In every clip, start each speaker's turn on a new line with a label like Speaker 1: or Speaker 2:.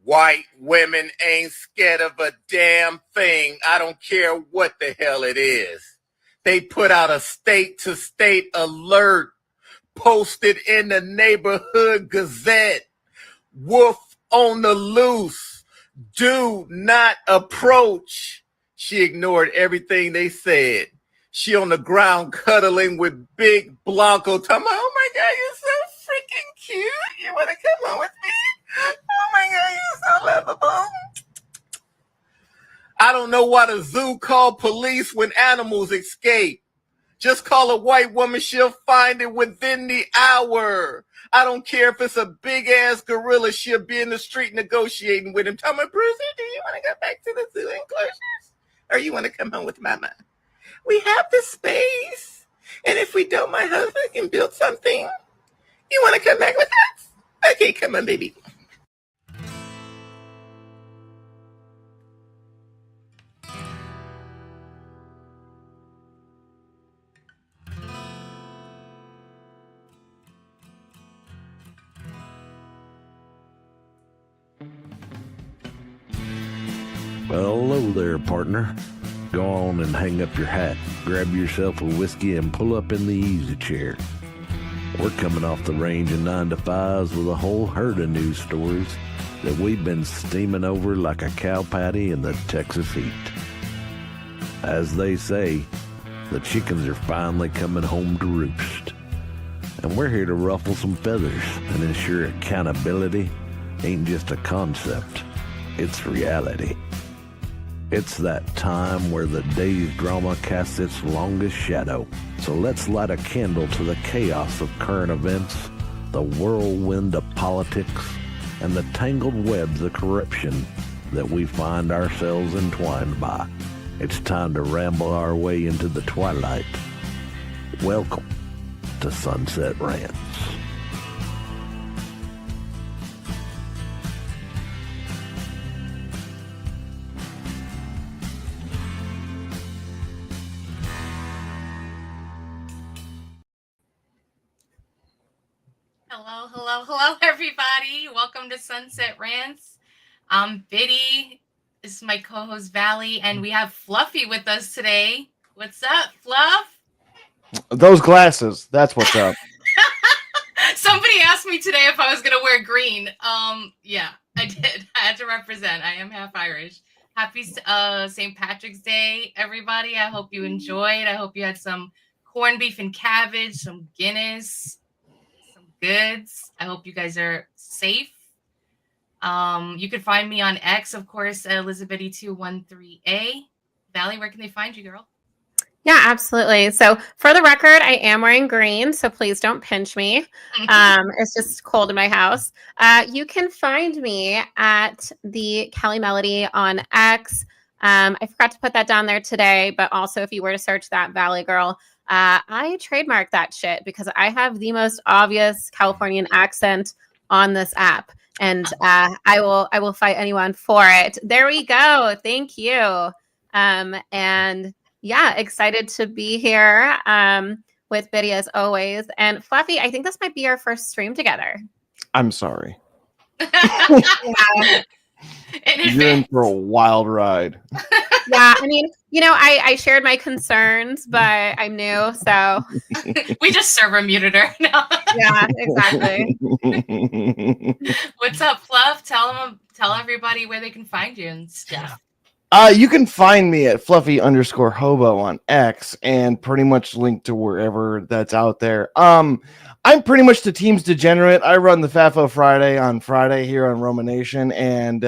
Speaker 1: White women ain't scared of a damn thing. I don't care what the hell it is. They put out a state-to-state alert posted in the neighborhood gazette. Wolf on the loose. Do not approach. She ignored everything they said. She on the ground cuddling with Big Blanco. Talking about, oh my God, you're so freaking cute. You want to come on with me? Oh my God, you're so lovable. I don't know why the zoo called police when animals escape. Just call a white woman, she'll find it within the hour. I don't care if it's a big-ass gorilla, she'll be in the street negotiating with him. Tell me, Bruiser, do you want to go back to the zoo enclosures? Or you want to come home with Mama? We have the space. And if we don't, my husband can build something. You want to come back with us? Okay, come on, baby.
Speaker 2: Well, hello there, partner. Go on and hang up your hat, grab yourself a whiskey, and pull up in the easy chair. We're coming off the range of 9 to 5s with a whole herd of news stories that we've been steaming over like a cow patty in the Texas heat. As they say, the chickens are finally coming home to roost. And we're here to ruffle some feathers and ensure accountability ain't just a concept, it's reality. It's that time where the day's drama casts its longest shadow. So let's light a candle to the chaos of current events, the whirlwind of politics, and the tangled webs of corruption that we find ourselves entwined by. It's time to ramble our way into the twilight. Welcome to Sunset Rants.
Speaker 3: Hello, everybody. Welcome to Sunset Rants. I'm Biddy. This is my co-host, Valley, and we have Fluffy with us today. What's up, Fluff?
Speaker 4: Those glasses. That's what's up.
Speaker 3: Somebody asked me today if I was going to wear green. Yeah, I did. I had to represent. I am half Irish. Happy St. Patrick's Day, everybody. I hope you enjoyed. I hope you had some corned beef and cabbage, some Guinness, goods. I hope you guys are safe. You can find me on X, of course, at Elizabeth213A. Valley, where can they find you, girl?
Speaker 5: Yeah, absolutely. So for the record, I am wearing green, so please don't pinch me. It's just cold in my house. You can find me at the Kelly Melody on X. I forgot to put that down there today, but also if you were to search that Valley Girl, I trademarked that shit because I have the most obvious Californian accent on this app, and I will fight anyone for it. There we go. Thank you. And yeah, excited to be here with Biddy as always. And Fluffy, I think this might be our first stream together.
Speaker 4: I'm sorry.
Speaker 5: Yeah.
Speaker 4: You're in for a wild ride.
Speaker 5: Yeah, I mean, I shared my concerns, but I'm new, so
Speaker 3: we just server muted her. No.
Speaker 5: Yeah, exactly.
Speaker 3: What's up, Fluff? Tell everybody where they can find you and stuff.
Speaker 4: You can find me at Fluffy_Hobo on X and pretty much linked to wherever that's out there. I'm pretty much the team's degenerate. I run the FAFO Friday on Friday here on Roma Nation, and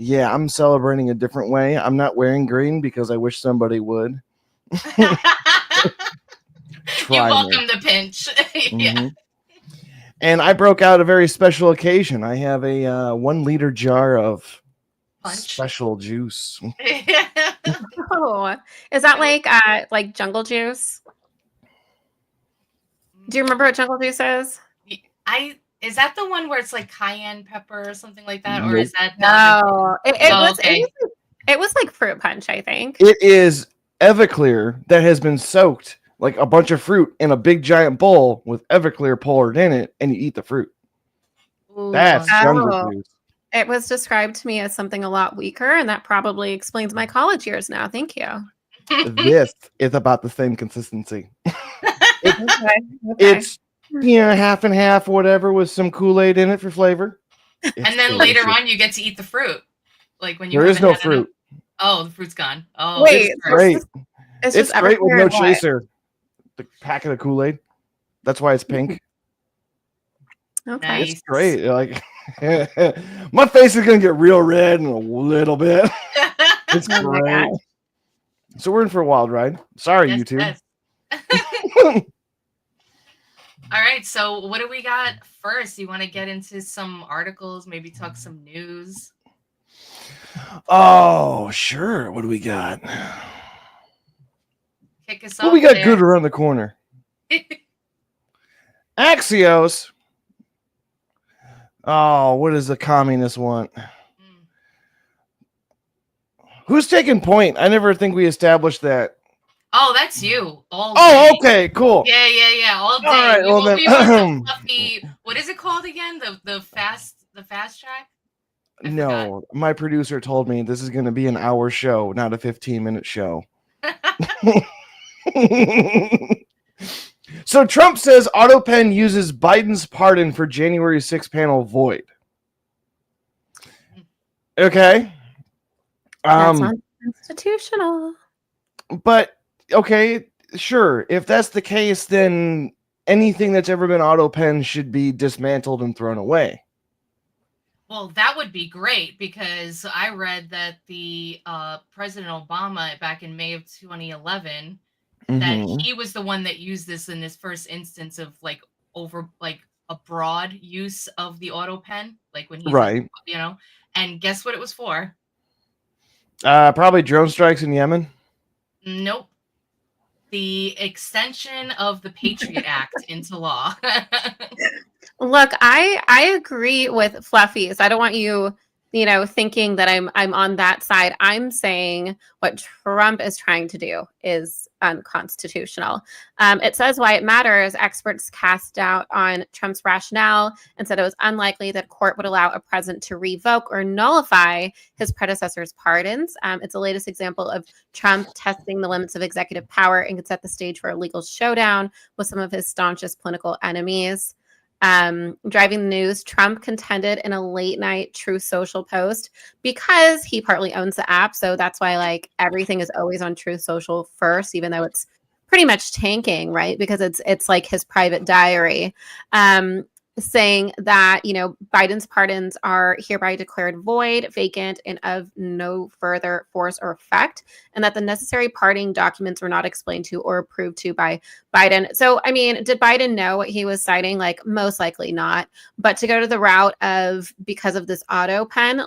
Speaker 4: yeah, I'm celebrating a different way. I'm not wearing green because I wish somebody would.
Speaker 3: You're welcome to pinch. Yeah.
Speaker 4: Mm-hmm. And I broke out a very special occasion. I have a 1 liter jar of special juice.
Speaker 5: Oh, is that like jungle juice? Do you remember what jungle juice is?
Speaker 3: Is that the one where it's like cayenne pepper or something like that, or
Speaker 4: Nope.
Speaker 3: is that
Speaker 5: no?
Speaker 3: it
Speaker 5: It was like fruit punch, I think.
Speaker 4: It is Everclear that has been soaked like a bunch of fruit in a big giant bowl with Everclear poured in it, and you eat the fruit.
Speaker 3: Ooh,
Speaker 4: That's
Speaker 5: Oh.
Speaker 4: jungle juice.
Speaker 5: It was described to me as something a lot weaker, and that probably explains my college years now. Thank you.
Speaker 4: This is about the same consistency.
Speaker 5: Okay.
Speaker 4: It's half and half, whatever, with some Kool-Aid in it for flavor.
Speaker 3: And then later on, you get to eat the fruit. Like when you
Speaker 4: there is
Speaker 3: haven't
Speaker 4: no
Speaker 3: had enough-
Speaker 4: fruit.
Speaker 3: Oh, the fruit's gone. Oh,
Speaker 5: Wait,
Speaker 3: it's
Speaker 4: Great.
Speaker 5: It's
Speaker 4: It's
Speaker 5: just
Speaker 4: great with
Speaker 5: Everclear
Speaker 4: no
Speaker 5: and what?
Speaker 4: chaser. The packet of Kool-Aid. That's why it's pink.
Speaker 5: Okay.
Speaker 3: Nice.
Speaker 4: It's great. Like my face is gonna get real red in a little bit. It's
Speaker 5: Oh my
Speaker 4: great.
Speaker 5: God.
Speaker 4: So we're in for a wild ride. Sorry,
Speaker 3: Yes,
Speaker 4: you two.
Speaker 3: yes. All right, so what do we got first? You want to get into some articles, maybe talk some news?
Speaker 4: Oh, sure. What do we got?
Speaker 3: Kick us
Speaker 4: What
Speaker 3: off
Speaker 4: we got
Speaker 3: there.
Speaker 4: good around the corner? Axios. Oh, what does the communist want? Who's taking point? I never think we established that.
Speaker 3: Oh, that's you. All
Speaker 4: Oh,
Speaker 3: day.
Speaker 4: okay, cool.
Speaker 3: Yeah. All day.
Speaker 4: right, well then-
Speaker 3: we want the fluffy. What is it called again? The fast track. I
Speaker 4: No, my producer told me this is going to be an hour show, not a 15-minute show. So Trump says AutoPen uses Biden's pardon for January 6 panel void. Okay.
Speaker 5: That's unconstitutional.
Speaker 4: But okay, sure. If that's the case, then anything that's ever been AutoPen should be dismantled and thrown away.
Speaker 3: Well, that would be great because I read that the President Obama back in May of 2011 that he was the one that used this in his first instance of like a broad use of the auto pen, like when he's
Speaker 4: Right.
Speaker 3: and guess what it was for?
Speaker 4: Probably drone strikes in Yemen.
Speaker 3: Nope. The extension of the Patriot Act into law.
Speaker 5: Look, I agree with Fluffies. I don't want you, thinking that I'm on that side. I'm saying what Trump is trying to do is unconstitutional. It says why it matters. Experts cast doubt on Trump's rationale and said it was unlikely that court would allow a president to revoke or nullify his predecessor's pardons. It's the latest example of Trump testing the limits of executive power and could set the stage for a legal showdown with some of his staunchest political enemies. Driving the news, Trump contended in a late night Truth Social post because he partly owns the app. So that's why everything is always on Truth Social first, even though it's pretty much tanking, right? Because it's like his private diary. Saying that, Biden's pardons are hereby declared void, vacant, and of no further force or effect, and that the necessary pardoning documents were not explained to or approved to by Biden. So, I mean, did Biden know what he was citing? Most likely not. But to go to the route of because of this auto pen,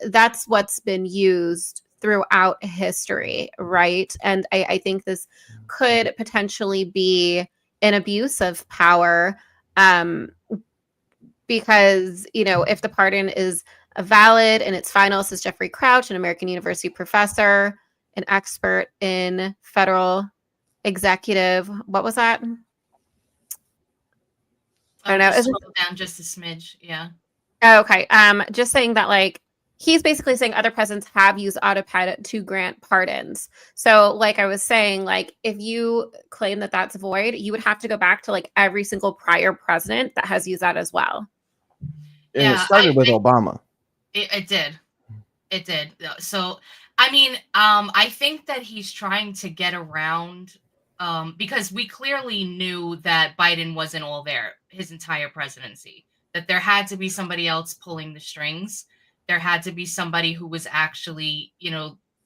Speaker 5: that's what's been used throughout history, right? And I think this could potentially be an abuse of power. Because, if the pardon is valid and it's final, says Jeffrey Crouch, an American University professor, an expert in federal executive. What was that? I don't know.
Speaker 3: Scroll down just a smidge. Yeah.
Speaker 5: Okay. Just saying that he's basically saying other presidents have used AutoPad to grant pardons. So, like I was saying, if you claim that that's void, you would have to go back to every single prior president that has used that as well.
Speaker 4: And it started with Obama.
Speaker 3: It did. It did. So, I mean, I think that he's trying to get around because we clearly knew that Biden wasn't all there his entire presidency, that there had to be somebody else pulling the strings. There had to be somebody who was actually,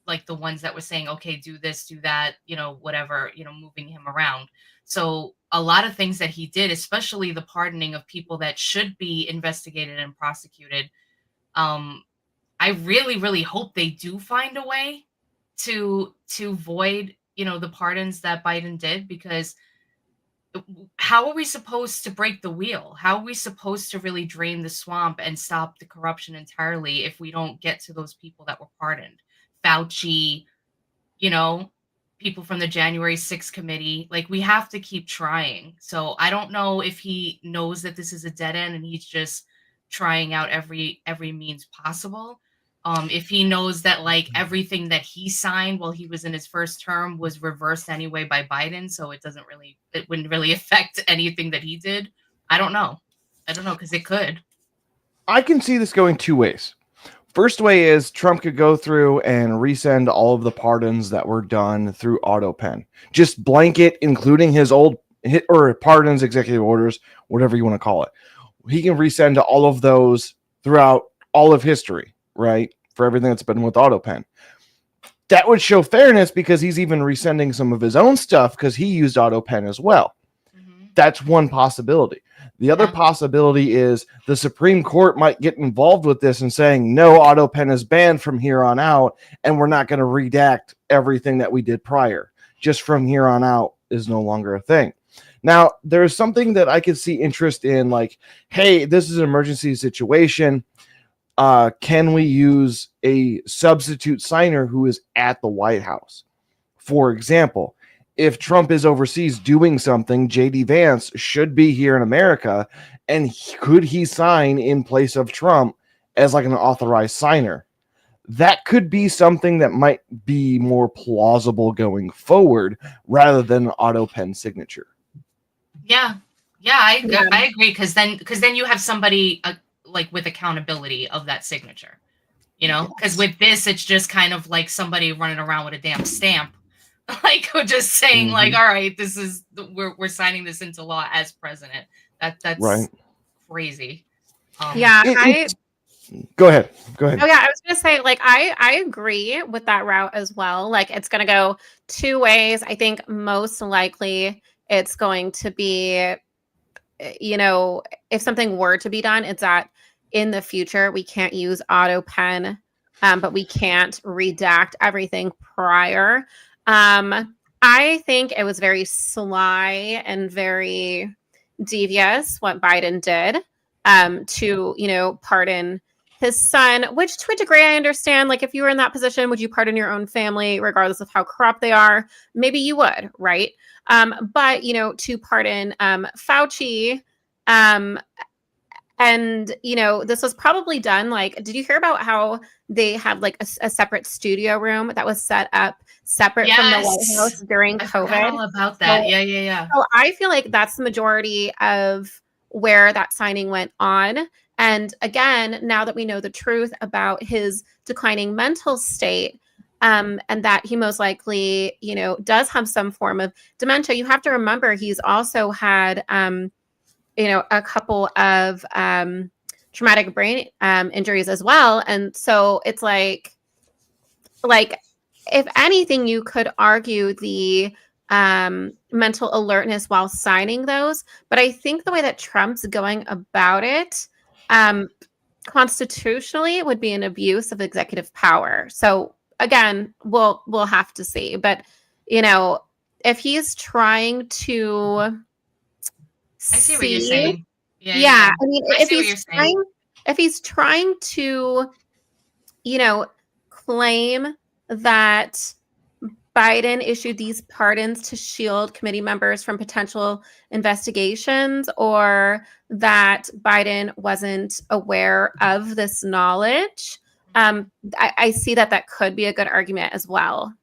Speaker 3: like the ones that were saying, okay, do this, do that, whatever, moving him around. So a lot of things that he did, especially the pardoning of people that should be investigated and prosecuted. I really, really hope they do find a way to void, the pardons that Biden did, because how are we supposed to break the wheel? How are we supposed to really drain the swamp and stop the corruption entirely if we don't get to those people that were pardoned? Fauci, people from the January 6th committee. Like, we have to keep trying. So I don't know if he knows that this is a dead end and he's just trying out every means possible. If he knows that like everything that he signed while he was in his first term was reversed anyway by Biden, so it wouldn't really affect anything that he did. I don't know because it could.
Speaker 4: I can see this going two ways. First way is Trump could go through and resend all of the pardons that were done through AutoPen. Just blanket, including his old pardons, executive orders, whatever you want to call it. He can resend all of those throughout all of history, right? For everything that's been with AutoPen. That would show fairness because he's even resending some of his own stuff because he used AutoPen as well. Mm-hmm. That's one possibility. The other possibility is the Supreme Court might get involved with this and saying, no, AutoPen is banned from here on out, and we're not going to redact everything that we did prior. Just from here on out is no longer a thing. Now, there's something that I could see interest in, like, hey, this is an emergency situation. Can we use a substitute signer who is at the White House? For example, if Trump is overseas doing something, J.D. Vance should be here in America, and could he sign in place of Trump as like an authorized signer? That could be something that might be more plausible going forward rather than an AutoPen signature.
Speaker 3: Yeah, I agree because then you have somebody like with accountability of that signature, you know, because with this it's just kind of like somebody running around with a damn stamp. Like just saying, like, all right, this is we're signing this into law as president. That's right. Crazy.
Speaker 4: Go ahead.
Speaker 5: Oh yeah, I was gonna say, like, I agree with that route as well. Like, it's gonna go two ways. I think most likely it's going to be, you know, if something were to be done, it's that in the future we can't use AutoPen, but we can't redact everything prior. I think it was very sly and very devious what Biden did to, you know, pardon his son, which to a degree I understand. Like, if you were in that position, would you pardon your own family regardless of how corrupt they are? Maybe you would, right? But, you know, to pardon Fauci, and, you know, this was probably done, like, did you hear about how they have like a separate studio room that was set up separate from the White House during COVID?
Speaker 3: I forgot all about that. So, yeah.
Speaker 5: So I feel like that's the majority of where that signing went on. And again, now that we know the truth about his declining mental state, and that he most likely, you know, does have some form of dementia, you have to remember he's also had, you know, a couple of traumatic brain injuries as well. And so it's like, if anything, you could argue the mental alertness while signing those. But I think the way that Trump's going about it, constitutionally, would be an abuse of executive power. So again, we'll have to see. But, you know, if he's trying to,
Speaker 3: I see what you're saying.
Speaker 5: Yeah. I mean, if he's trying to, you know, claim that Biden issued these pardons to shield committee members from potential investigations, or that Biden wasn't aware of this knowledge, I see that could be a good argument as well.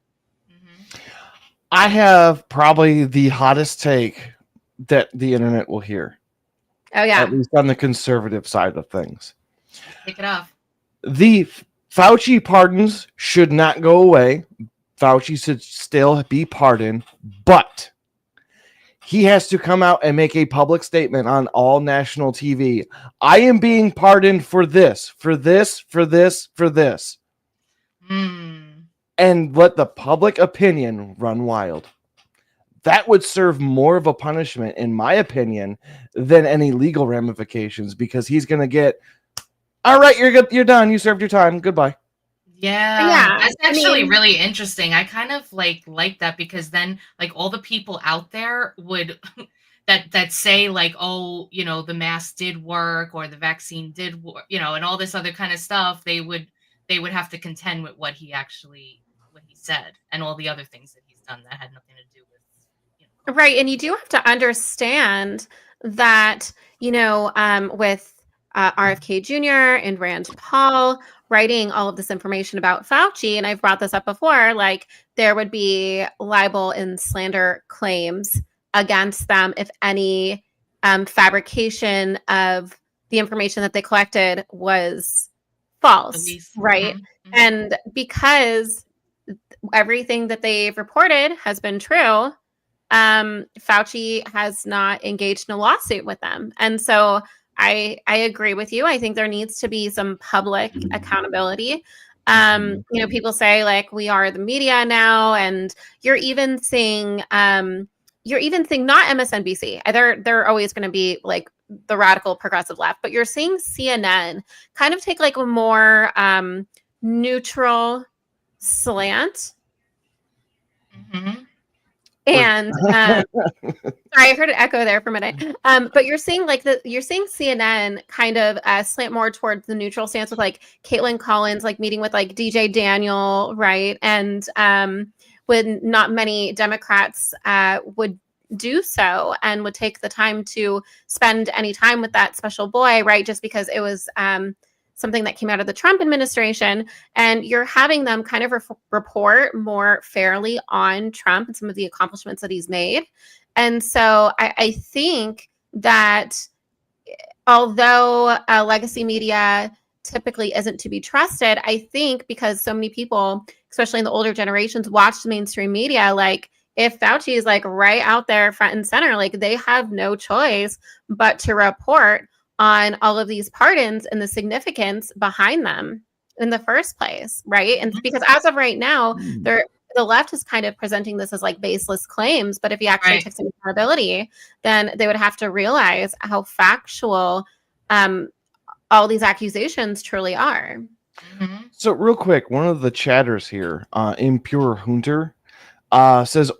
Speaker 4: I have probably the hottest take that the internet will hear.
Speaker 5: Oh, yeah.
Speaker 4: At least on the conservative side of things.
Speaker 3: Take it off.
Speaker 4: The Fauci pardons should not go away. Fauci should still be pardoned, but he has to come out and make a public statement on all national TV. I am being pardoned for this, for this, for this, for this. And let the public opinion run wild. That would serve more of a punishment, in my opinion, than any legal ramifications, because he's going to get, all right, you're good, you're done, you served your time, goodbye.
Speaker 3: Yeah, that's actually really interesting. I kind of like that, because then like all the people out there would that say like, oh, you know, the mask did work or the vaccine did work, you know, and all this other kind of stuff, they would have to contend with what he said, and all the other things that he's done that had nothing to do with,
Speaker 5: Right. And you do have to understand that, with RFK Jr. and Rand Paul writing all of this information about Fauci, and I've brought this up before, like there would be libel and slander claims against them if any fabrication of the information that they collected was false, right? And because everything that they've reported has been true, Fauci has not engaged in a lawsuit with them. And so I agree with you. I think there needs to be some public accountability. People say like we are the media now, and you're even seeing not MSNBC. They're always going to be like the radical progressive left, but you're seeing CNN kind of take like a more neutral slant. And sorry, I heard an echo there for a minute. But you're seeing CNN kind of slant more towards the neutral stance with like Caitlin Collins, like meeting with like DJ Daniel, right? And when not many Democrats would do so and would take the time to spend any time with that special boy, right? Just because it was something that came out of the Trump administration, and you're having them kind of report more fairly on Trump and some of the accomplishments that he's made. And so I think that although legacy media typically isn't to be trusted, I think because so many people, especially in the older generations, watch the mainstream media, like if Fauci is like right out there front and center, like they have no choice but to report on all of these pardons and the significance behind them in the first place, right? And because as of right now, the left is kind of presenting this as like baseless claims, but if you actually took some accountability, then they would have to realize how factual all these accusations truly are.
Speaker 4: So real quick, one of the chatters here, Impure Hunter, says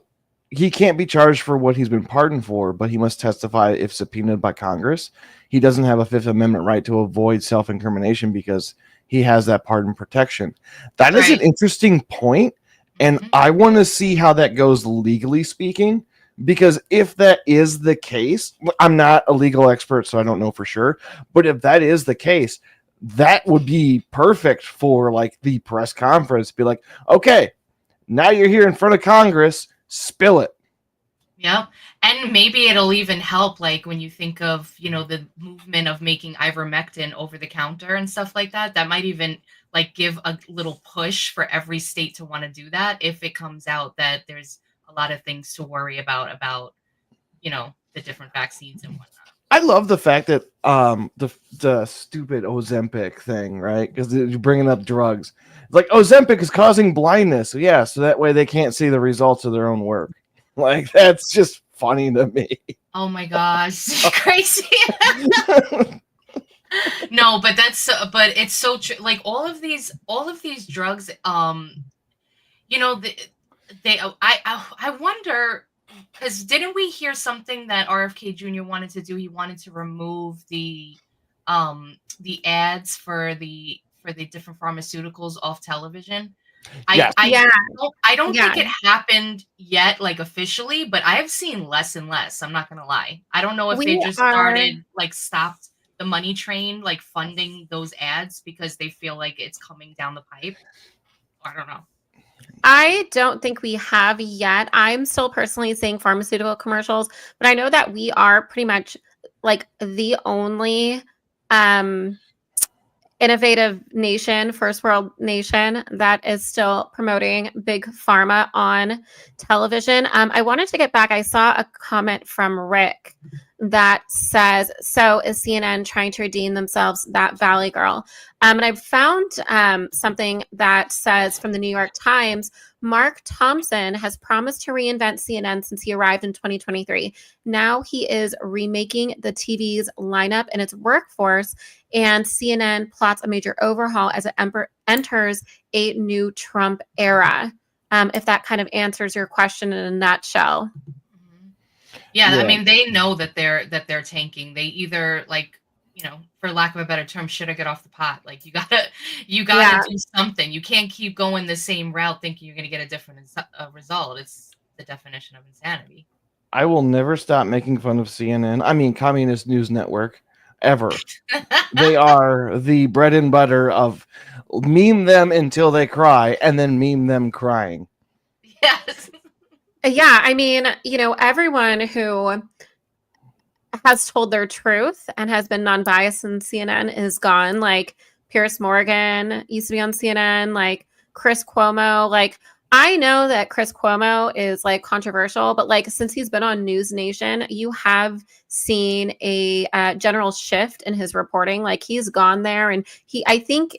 Speaker 4: he can't be charged for what he's been pardoned for, but he must testify if subpoenaed by Congress. He doesn't have a Fifth Amendment right to avoid self-incrimination because he has that pardon protection. That is an interesting point, and I want to see how that goes legally speaking, because if that is the case, I'm not a legal expert, so I don't know for sure, but if that is the case, that would be perfect for like the press conference. Be like, okay, now you're here in front of Congress, spill it.
Speaker 3: Yep. And maybe it'll even help, like when you think of, the movement of making ivermectin over the counter and stuff like that, that might even like give a little push for every state to want to do that if it comes out that there's a lot of things to worry about, the different vaccines and whatnot.
Speaker 4: I love the fact that the stupid Ozempic thing, right? Because you're bringing up drugs. Like Ozempic is causing blindness. So that way they can't see the results of their own work. Like that's just funny to me.
Speaker 3: Oh my gosh, crazy. No, but it's so true. Like all of these drugs, I wonder, because didn't we hear something that RFK Jr. wanted to do? He wanted to remove the ads for the different pharmaceuticals off television. I don't think it happened yet, like officially, but I've seen less and less. I'm not gonna lie. I don't know if they just started like stopped the money train, like funding those ads because they feel like it's coming down the pipe. I don't know.
Speaker 5: I don't think we have yet. I'm still personally seeing pharmaceutical commercials, but I know that we are pretty much like the only innovative nation, first world nation that is still promoting big pharma on television. I wanted to get back. I saw a comment from Rick that says, so is CNN trying to redeem themselves, that Valley Girl? And I found something that says from the New York Times, Mark Thompson has promised to reinvent CNN since he arrived in 2023. Now he is remaking the TV's lineup and its workforce, and CNN plots a major overhaul as it enters a new Trump era. If that kind of answers your question in a nutshell.
Speaker 3: Yeah, I mean, they know that they're tanking. They either like for lack of a better term, shit or get off the pot. Like you gotta
Speaker 5: Yeah.
Speaker 3: do something. You can't keep going the same route thinking you're gonna get a different result. It's the definition of insanity.
Speaker 4: I will never stop making fun of CNN. I mean, Communist News Network, ever. They are the bread and butter of meme them until they cry and then meme them crying.
Speaker 3: Yes.
Speaker 5: Yeah, I mean, everyone who has told their truth and has been non-biased in CNN is gone. Like Pierce Morgan used to be on CNN, like Chris Cuomo. Like I know that Chris Cuomo is like controversial, but like since he's been on News Nation, you have seen a general shift in his reporting. Like he's gone there, and I think,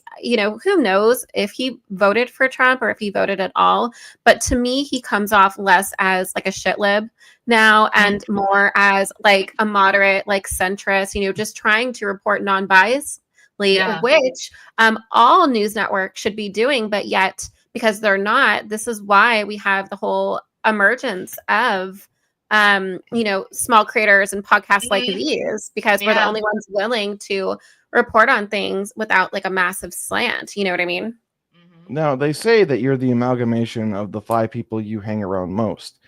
Speaker 5: who knows if he voted for Trump or if he voted at all. But to me, he comes off less as like a shit lib now and more as like a moderate, like centrist, just trying to report non-biasly, which all news networks should be doing, but yet because they're not, this is why we have the whole emergence of small creators and podcasts like these, because we're the only ones willing to report on things without like a massive slant. You know what I mean?
Speaker 4: Now, they say that you're the amalgamation of the 5 people you hang around most.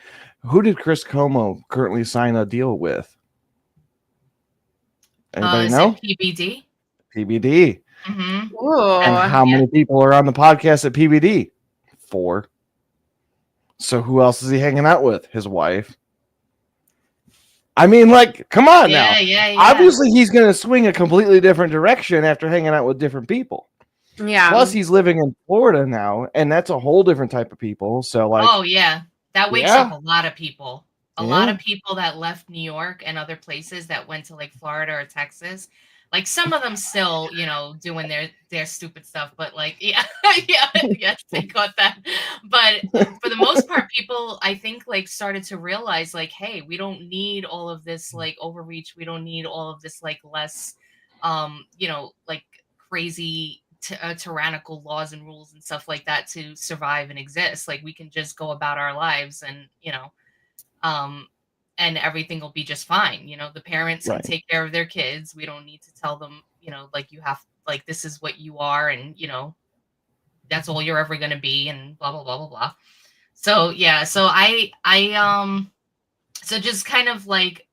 Speaker 4: Who did Chris Cuomo currently sign a deal with? Anybody know?
Speaker 3: PBD.
Speaker 4: PBD.
Speaker 5: Ooh.
Speaker 4: And how many people are on the podcast at PBD? 4. So who else is he hanging out with? His wife. I mean, like, come on now.
Speaker 3: Yeah.
Speaker 4: Obviously, he's going to swing a completely different direction after hanging out with different people.
Speaker 5: Yeah.
Speaker 4: Plus, he's living in Florida now, and that's a whole different type of people. So, like,
Speaker 3: oh yeah, that wakes up a lot of people. A lot of people that left New York and other places that went to like Florida or Texas. Like some of them still, doing their stupid stuff, but like, yes, they got that. But for the most part, people, I think, like started to realize, like, hey, we don't need all of this like overreach. We don't need all of this like less, like crazy tyrannical laws and rules and stuff like that to survive and exist. Like we can just go about our lives and and everything will be just fine. The parents can take care of their kids. We don't need to tell them, like you have, like, this is what you are. And, that's all you're ever going to be and blah, blah, blah, blah, blah. So, yeah. So so just kind of like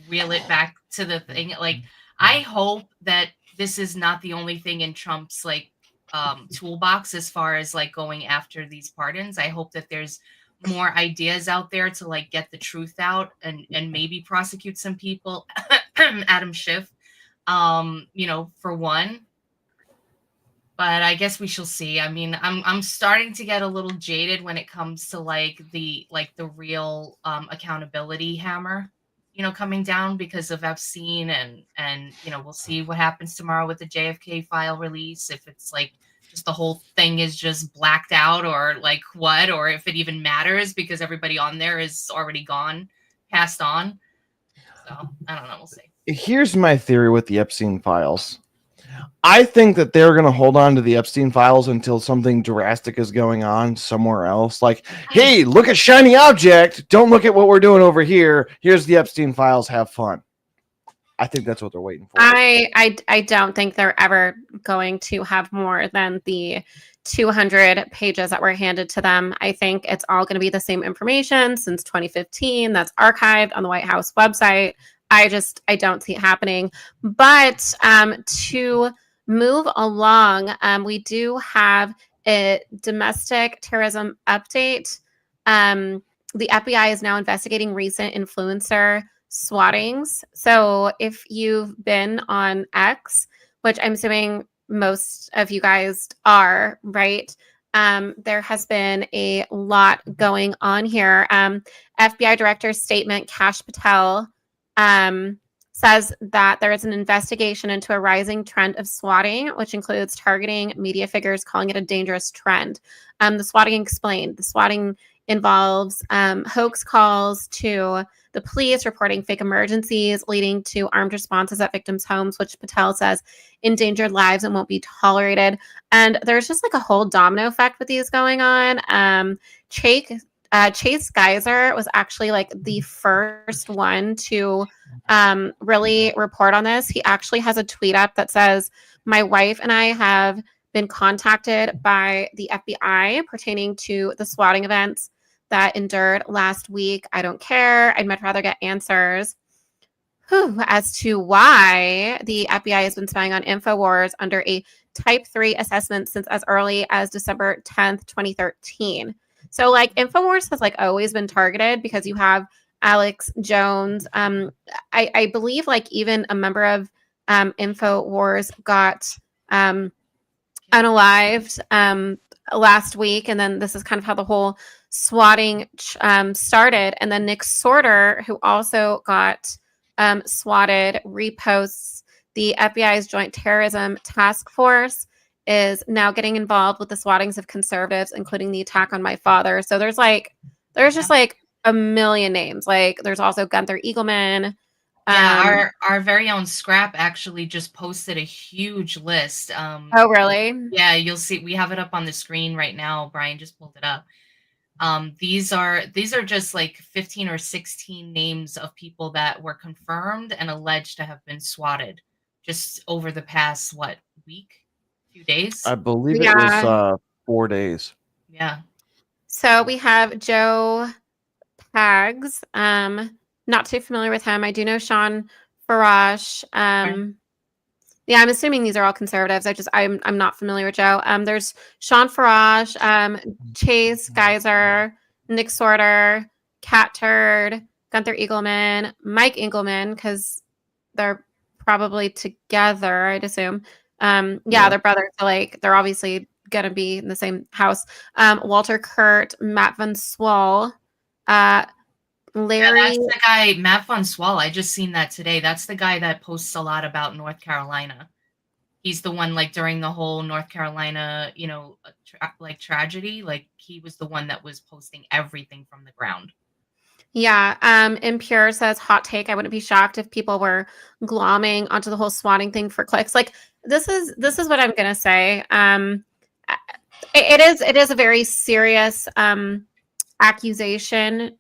Speaker 3: reel it back to the thing. Like, I hope that this is not the only thing in Trump's like toolbox as far as like going after these pardons. I hope that there's more ideas out there to like get the truth out and maybe prosecute some people. Adam Schiff, for one. But I guess we shall see. I mean, I'm starting to get a little jaded when it comes to like the real accountability hammer, coming down because of Epstein and we'll see what happens tomorrow with the JFK file release. If it's like just the whole thing is just blacked out or like what, or if it even matters because everybody on there is already gone, passed on. So I don't know. We'll see.
Speaker 4: Here's my theory with the Epstein files. I think that they're going to hold on to the Epstein files until something drastic is going on somewhere else. Like, hey, look at shiny object. Don't look at what we're doing over here. Here's the Epstein files. Have fun. I think that's what they're waiting for.
Speaker 5: I don't think they're ever going to have more than the 200 pages that were handed to them. I think it's all going to be the same information since 2015 that's archived on the White House website. I don't see it happening. But to move along, we do have a domestic terrorism update. The FBI is now investigating recent influencer swattings. So if you've been on X, which I'm assuming most of you guys are, right? There has been a lot going on here. FBI Director's statement, Kash Patel, says that there is an investigation into a rising trend of swatting, which includes targeting media figures, calling it a dangerous trend. The swatting explained. The swatting involves hoax calls to the police, reporting fake emergencies, leading to armed responses at victims' homes, which Patel says endangered lives and won't be tolerated. And there's just like a whole domino effect with these going on. Chake Chase Geyser was actually like the first one to really report on this. He actually has a tweet up that says, "My wife and I have been contacted by the FBI pertaining to the swatting events that endured last week. I don't care. I'd much rather get answers as to why the FBI has been spying on InfoWars under a Type 3 assessment since as early as December 10th, 2013. So, like, InfoWars has, like, always been targeted because you have Alex Jones. I believe, like, even a member of InfoWars got unalived last week. And then this is kind of how the whole swatting started. And then Nick Sorter, who also got swatted, reposts the FBI's Joint Terrorism Task Force is now getting involved with the swattings of conservatives, including the attack on my father. So there's just like a million names. Like there's also Gunther Eagleman.
Speaker 3: Yeah, our very own Scrap actually just posted a huge list.
Speaker 5: Oh, really?
Speaker 3: Yeah, you'll see. We have it up on the screen right now. Brian just pulled it up. These are just like 15 or 16 names of people that were confirmed and alleged to have been swatted just over the past few days.
Speaker 4: I believe it was 4 days.
Speaker 3: Yeah.
Speaker 5: So we have Joe Pags. Not too familiar with him. I do know Sean Farash. Yeah, I'm assuming these are all conservatives. I'm not familiar with Joe. There's Sean Farash, Chase Geyser, Nick Sorter, Cat Turd, Gunther Eagleman, Mike Engelman, because they're probably together, I'd assume. They're brothers. So like they're obviously gonna be in the same house. Walter Kurt, Matt Van Swol, Larry.
Speaker 3: Yeah, that's the guy, Matt Van Swol. I just seen that today. That's the guy that posts a lot about North Carolina. He's the one, like, during the whole North Carolina, tragedy, like, he was the one that was posting everything from the ground.
Speaker 5: Yeah. Impure says, hot take, I wouldn't be shocked if people were glomming onto the whole swatting thing for clicks. Like, this is what I'm gonna say. It is a very serious accusation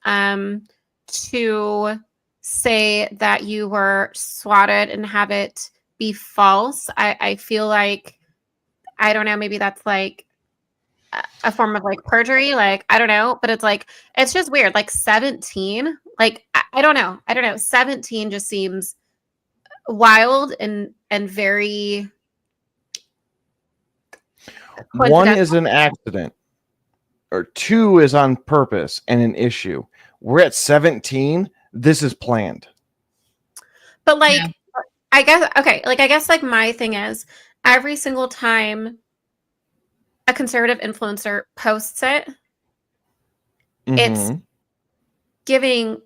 Speaker 5: to say that you were swatted and have it be false. I feel like, I don't know, maybe that's like a form of like perjury, like I don't know, but it's just weird. Like 17, like I don't know 17 just seems wild and very
Speaker 4: one is an accident or two is on purpose and an issue. We're at 17. This is planned.
Speaker 5: But like, yeah. I guess like my thing is every single time a conservative influencer posts it, it's giving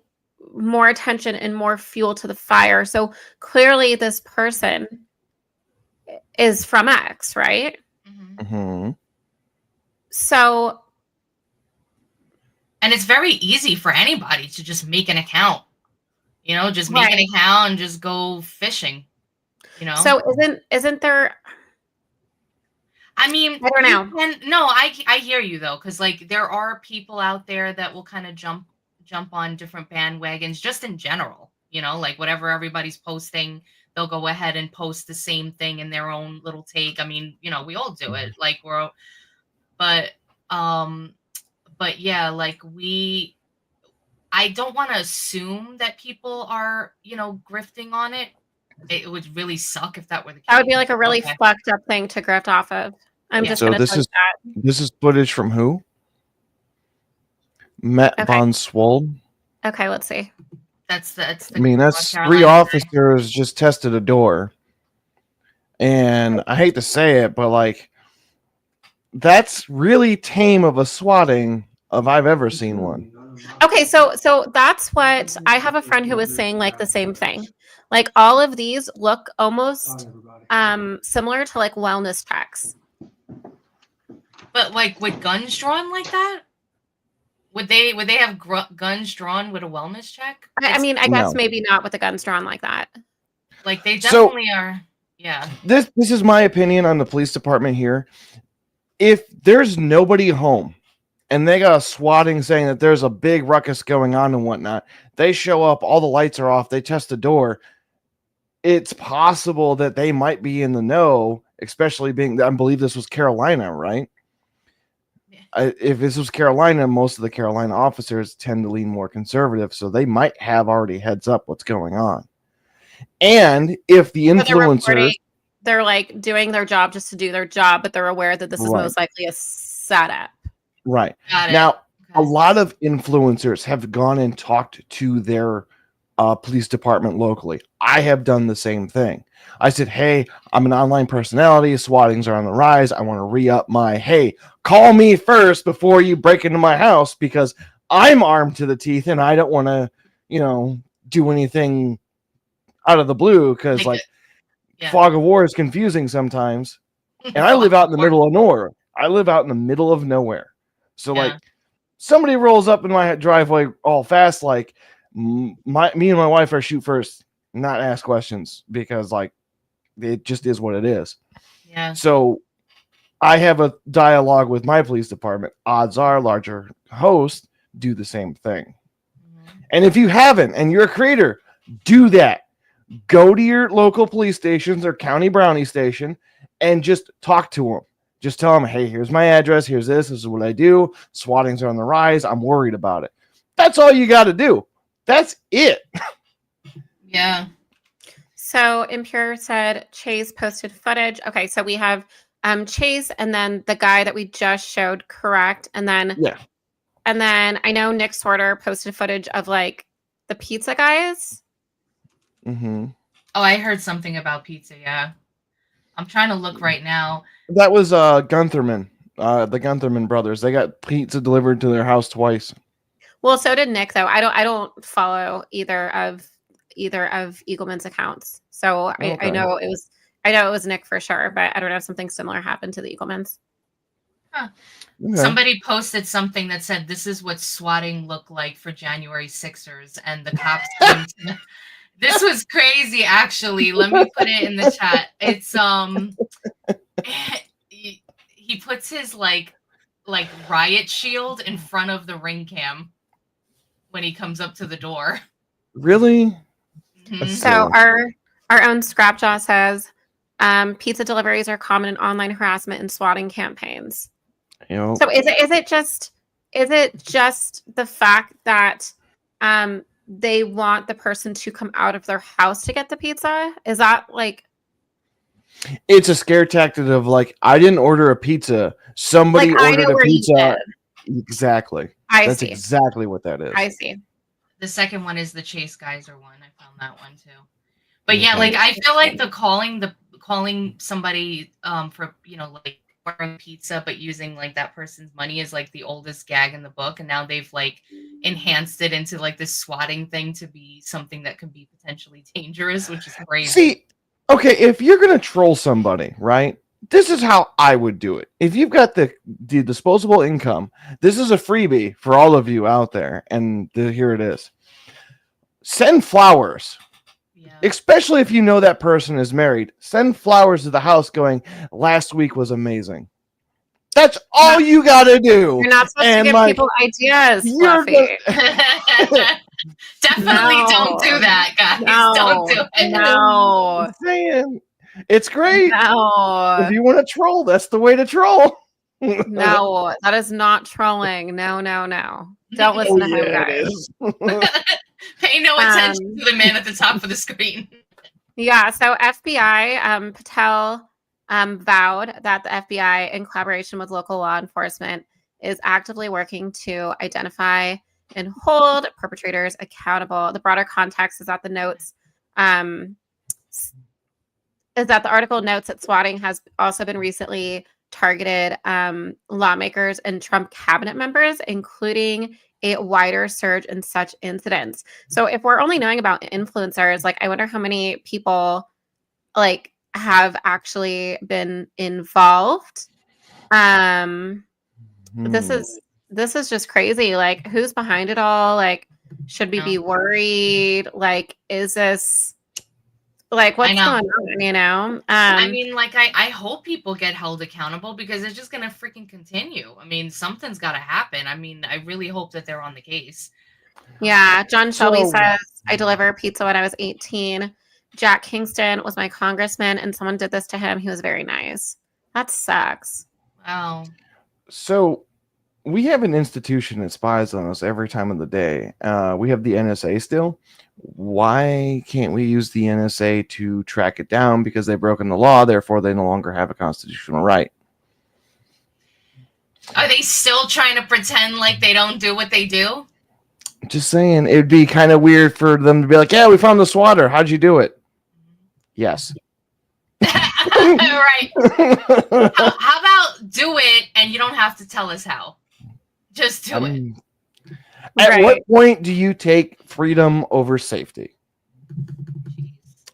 Speaker 5: more attention and more fuel to the fire. So clearly this person is from X, right? So,
Speaker 3: and it's very easy for anybody to just make an account, just make an account and just go fishing,
Speaker 5: So isn't there?
Speaker 3: I mean,
Speaker 5: I don't know.
Speaker 3: No, I hear you though, because like there are people out there that will kind of jump on different bandwagons just in general, like whatever everybody's posting, they'll go ahead and post the same thing in their own little take. I mean, we all do it. Like but yeah, like I don't want to assume that people are, grifting on it. It would really suck if that were the case.
Speaker 5: That would be like a really fucked up thing to grift off of.
Speaker 4: This is footage from who? Matt Von Swold.
Speaker 5: Okay, let's see.
Speaker 3: That's
Speaker 4: 3 officers just tested a door. And I hate to say it, but like that's really tame of a swatting if I've ever seen one.
Speaker 5: Okay, so that's what I have a friend who was saying, like the same thing. Like all of these look almost similar to like wellness checks.
Speaker 3: But like with guns drawn like that? Would they have guns drawn with a wellness check?
Speaker 5: I mean, I guess maybe not with the guns drawn like that.
Speaker 3: Like they definitely are. Yeah.
Speaker 4: This is my opinion on the police department here. If there's nobody home and they got a swatting saying that there's a big ruckus going on and whatnot. They show up, all the lights are off, they test the door. It's possible that they might be in the know, especially being, I believe this was Carolina, right?
Speaker 3: Yeah.
Speaker 4: If this was Carolina, most of the Carolina officers tend to lean more conservative, so they might have already heads up what's going on. And if the influencers,
Speaker 5: they're like doing their job just to do their job, but they're aware that this is most likely a setup.
Speaker 4: Right.
Speaker 3: Got it.
Speaker 4: Now, a lot of influencers have gone and talked to their police department locally. I have done the same thing. I said, hey, I'm an online personality. Swattings are on the rise. I want to re-up my, hey, call me first before you break into my house because I'm armed to the teeth and I don't want to, do anything out of the blue because fog of war is confusing sometimes. And I live out in the middle of nowhere. So somebody rolls up in my driveway all fast, like me and my wife are shoot first, not ask questions because it just is what it is.
Speaker 3: Yeah.
Speaker 4: So I have a dialogue with my police department. Odds are larger hosts do the same thing. Mm-hmm. And if you haven't and you're a creator, do that. Go to your local police stations or county brownie station and just talk to them. Just tell them, hey, here's my address. Here's this. This is what I do. Swattings are on the rise. I'm worried about it. That's all you got to do. That's it.
Speaker 3: Yeah.
Speaker 5: So Impure said Chase posted footage. Okay, so we have Chase and then the guy that we just showed, correct? And then I know Nick Sorter posted footage of the pizza guys.
Speaker 4: Mm-hmm.
Speaker 3: Oh, I heard something about pizza. Yeah, I'm trying to look right now.
Speaker 4: That was Guntherman, the Guntherman brothers. They got pizza delivered to their house twice.
Speaker 5: Well, so did Nick, though. I don't follow either of Eagleman's accounts, so okay. I know it was Nick for sure, but I don't know if something similar happened to the Eaglemans.
Speaker 3: Huh. Okay. Somebody posted something that said this is what swatting looked like for January 6ers, and the cops came to. This was crazy, actually. Let me put it in the chat. It's he puts his like riot shield in front of the ring cam when he comes up to the door.
Speaker 4: Really?
Speaker 5: Mm-hmm. So our own Scrapjaw says pizza deliveries are common in online harassment and swatting campaigns. So is it just the fact that they want the person to come out of their house to get the pizza? Is that
Speaker 4: it's a scare tactic of I didn't order a pizza. Somebody ordered a pizza. Exactly. That's exactly what that is.
Speaker 5: I see.
Speaker 3: The second one is the Chase Geyser one. I found that one too. But yeah, I feel like the calling somebody for ordering pizza but using that person's money is the oldest gag in the book, and now they've enhanced it into this swatting thing to be something that can be potentially dangerous, which is crazy.
Speaker 4: See, okay, if you're gonna troll somebody, right? This is how I would do it. If you've got the disposable income, this is a freebie for all of you out there, and here it is. Send flowers. Yeah. Especially if you know that person is married. Send flowers to the house going, last week was amazing. That's all you got to do.
Speaker 5: You're not supposed to give people ideas, Fluffy.
Speaker 3: Definitely don't do that, guys. No, don't do it.
Speaker 5: No.
Speaker 4: I'm saying, it's great.
Speaker 5: No.
Speaker 4: If you want to troll, that's the way to troll.
Speaker 5: No, that is not trolling. No. Don't listen to him, guys.
Speaker 3: Pay no attention to the man at the top of the screen.
Speaker 5: Yeah, so FBI, Patel vowed that the FBI, in collaboration with local law enforcement, is actively working to identify and hold perpetrators accountable. The broader context is that the notes is that the article notes that swatting has also been recently targeted lawmakers and Trump cabinet members, including a wider surge in such incidents. So if we're only knowing about influencers, I wonder how many people have actually been involved. This is just crazy. Who's behind it all? Should we be worried? Is this Like, what's
Speaker 3: know.
Speaker 5: going on, you know?
Speaker 3: I mean, like, I hope people get held accountable because it's just gonna freaking continue. I mean, something's got to happen. I mean, I really hope that they're on the case.
Speaker 5: Yeah, John Shelby
Speaker 4: So-
Speaker 5: says, I delivered pizza when I was 18. Jack Kingston was my congressman, and someone did this to him. He was very nice. That sucks.
Speaker 3: Wow.
Speaker 4: So we have an institution that spies on us every time of the day. We have the NSA still. Why can't we use the NSA to track it down? Because they've broken the law, therefore they no longer have a constitutional right.
Speaker 3: Are they still trying to pretend like they don't do what they do?
Speaker 4: Just saying, it'd be kind of weird for them to be like, yeah, we found the swatter. How'd you do it? Yes.
Speaker 3: Right. How about do it and you don't have to tell us how? Just do it.
Speaker 4: At what point do you take freedom over safety?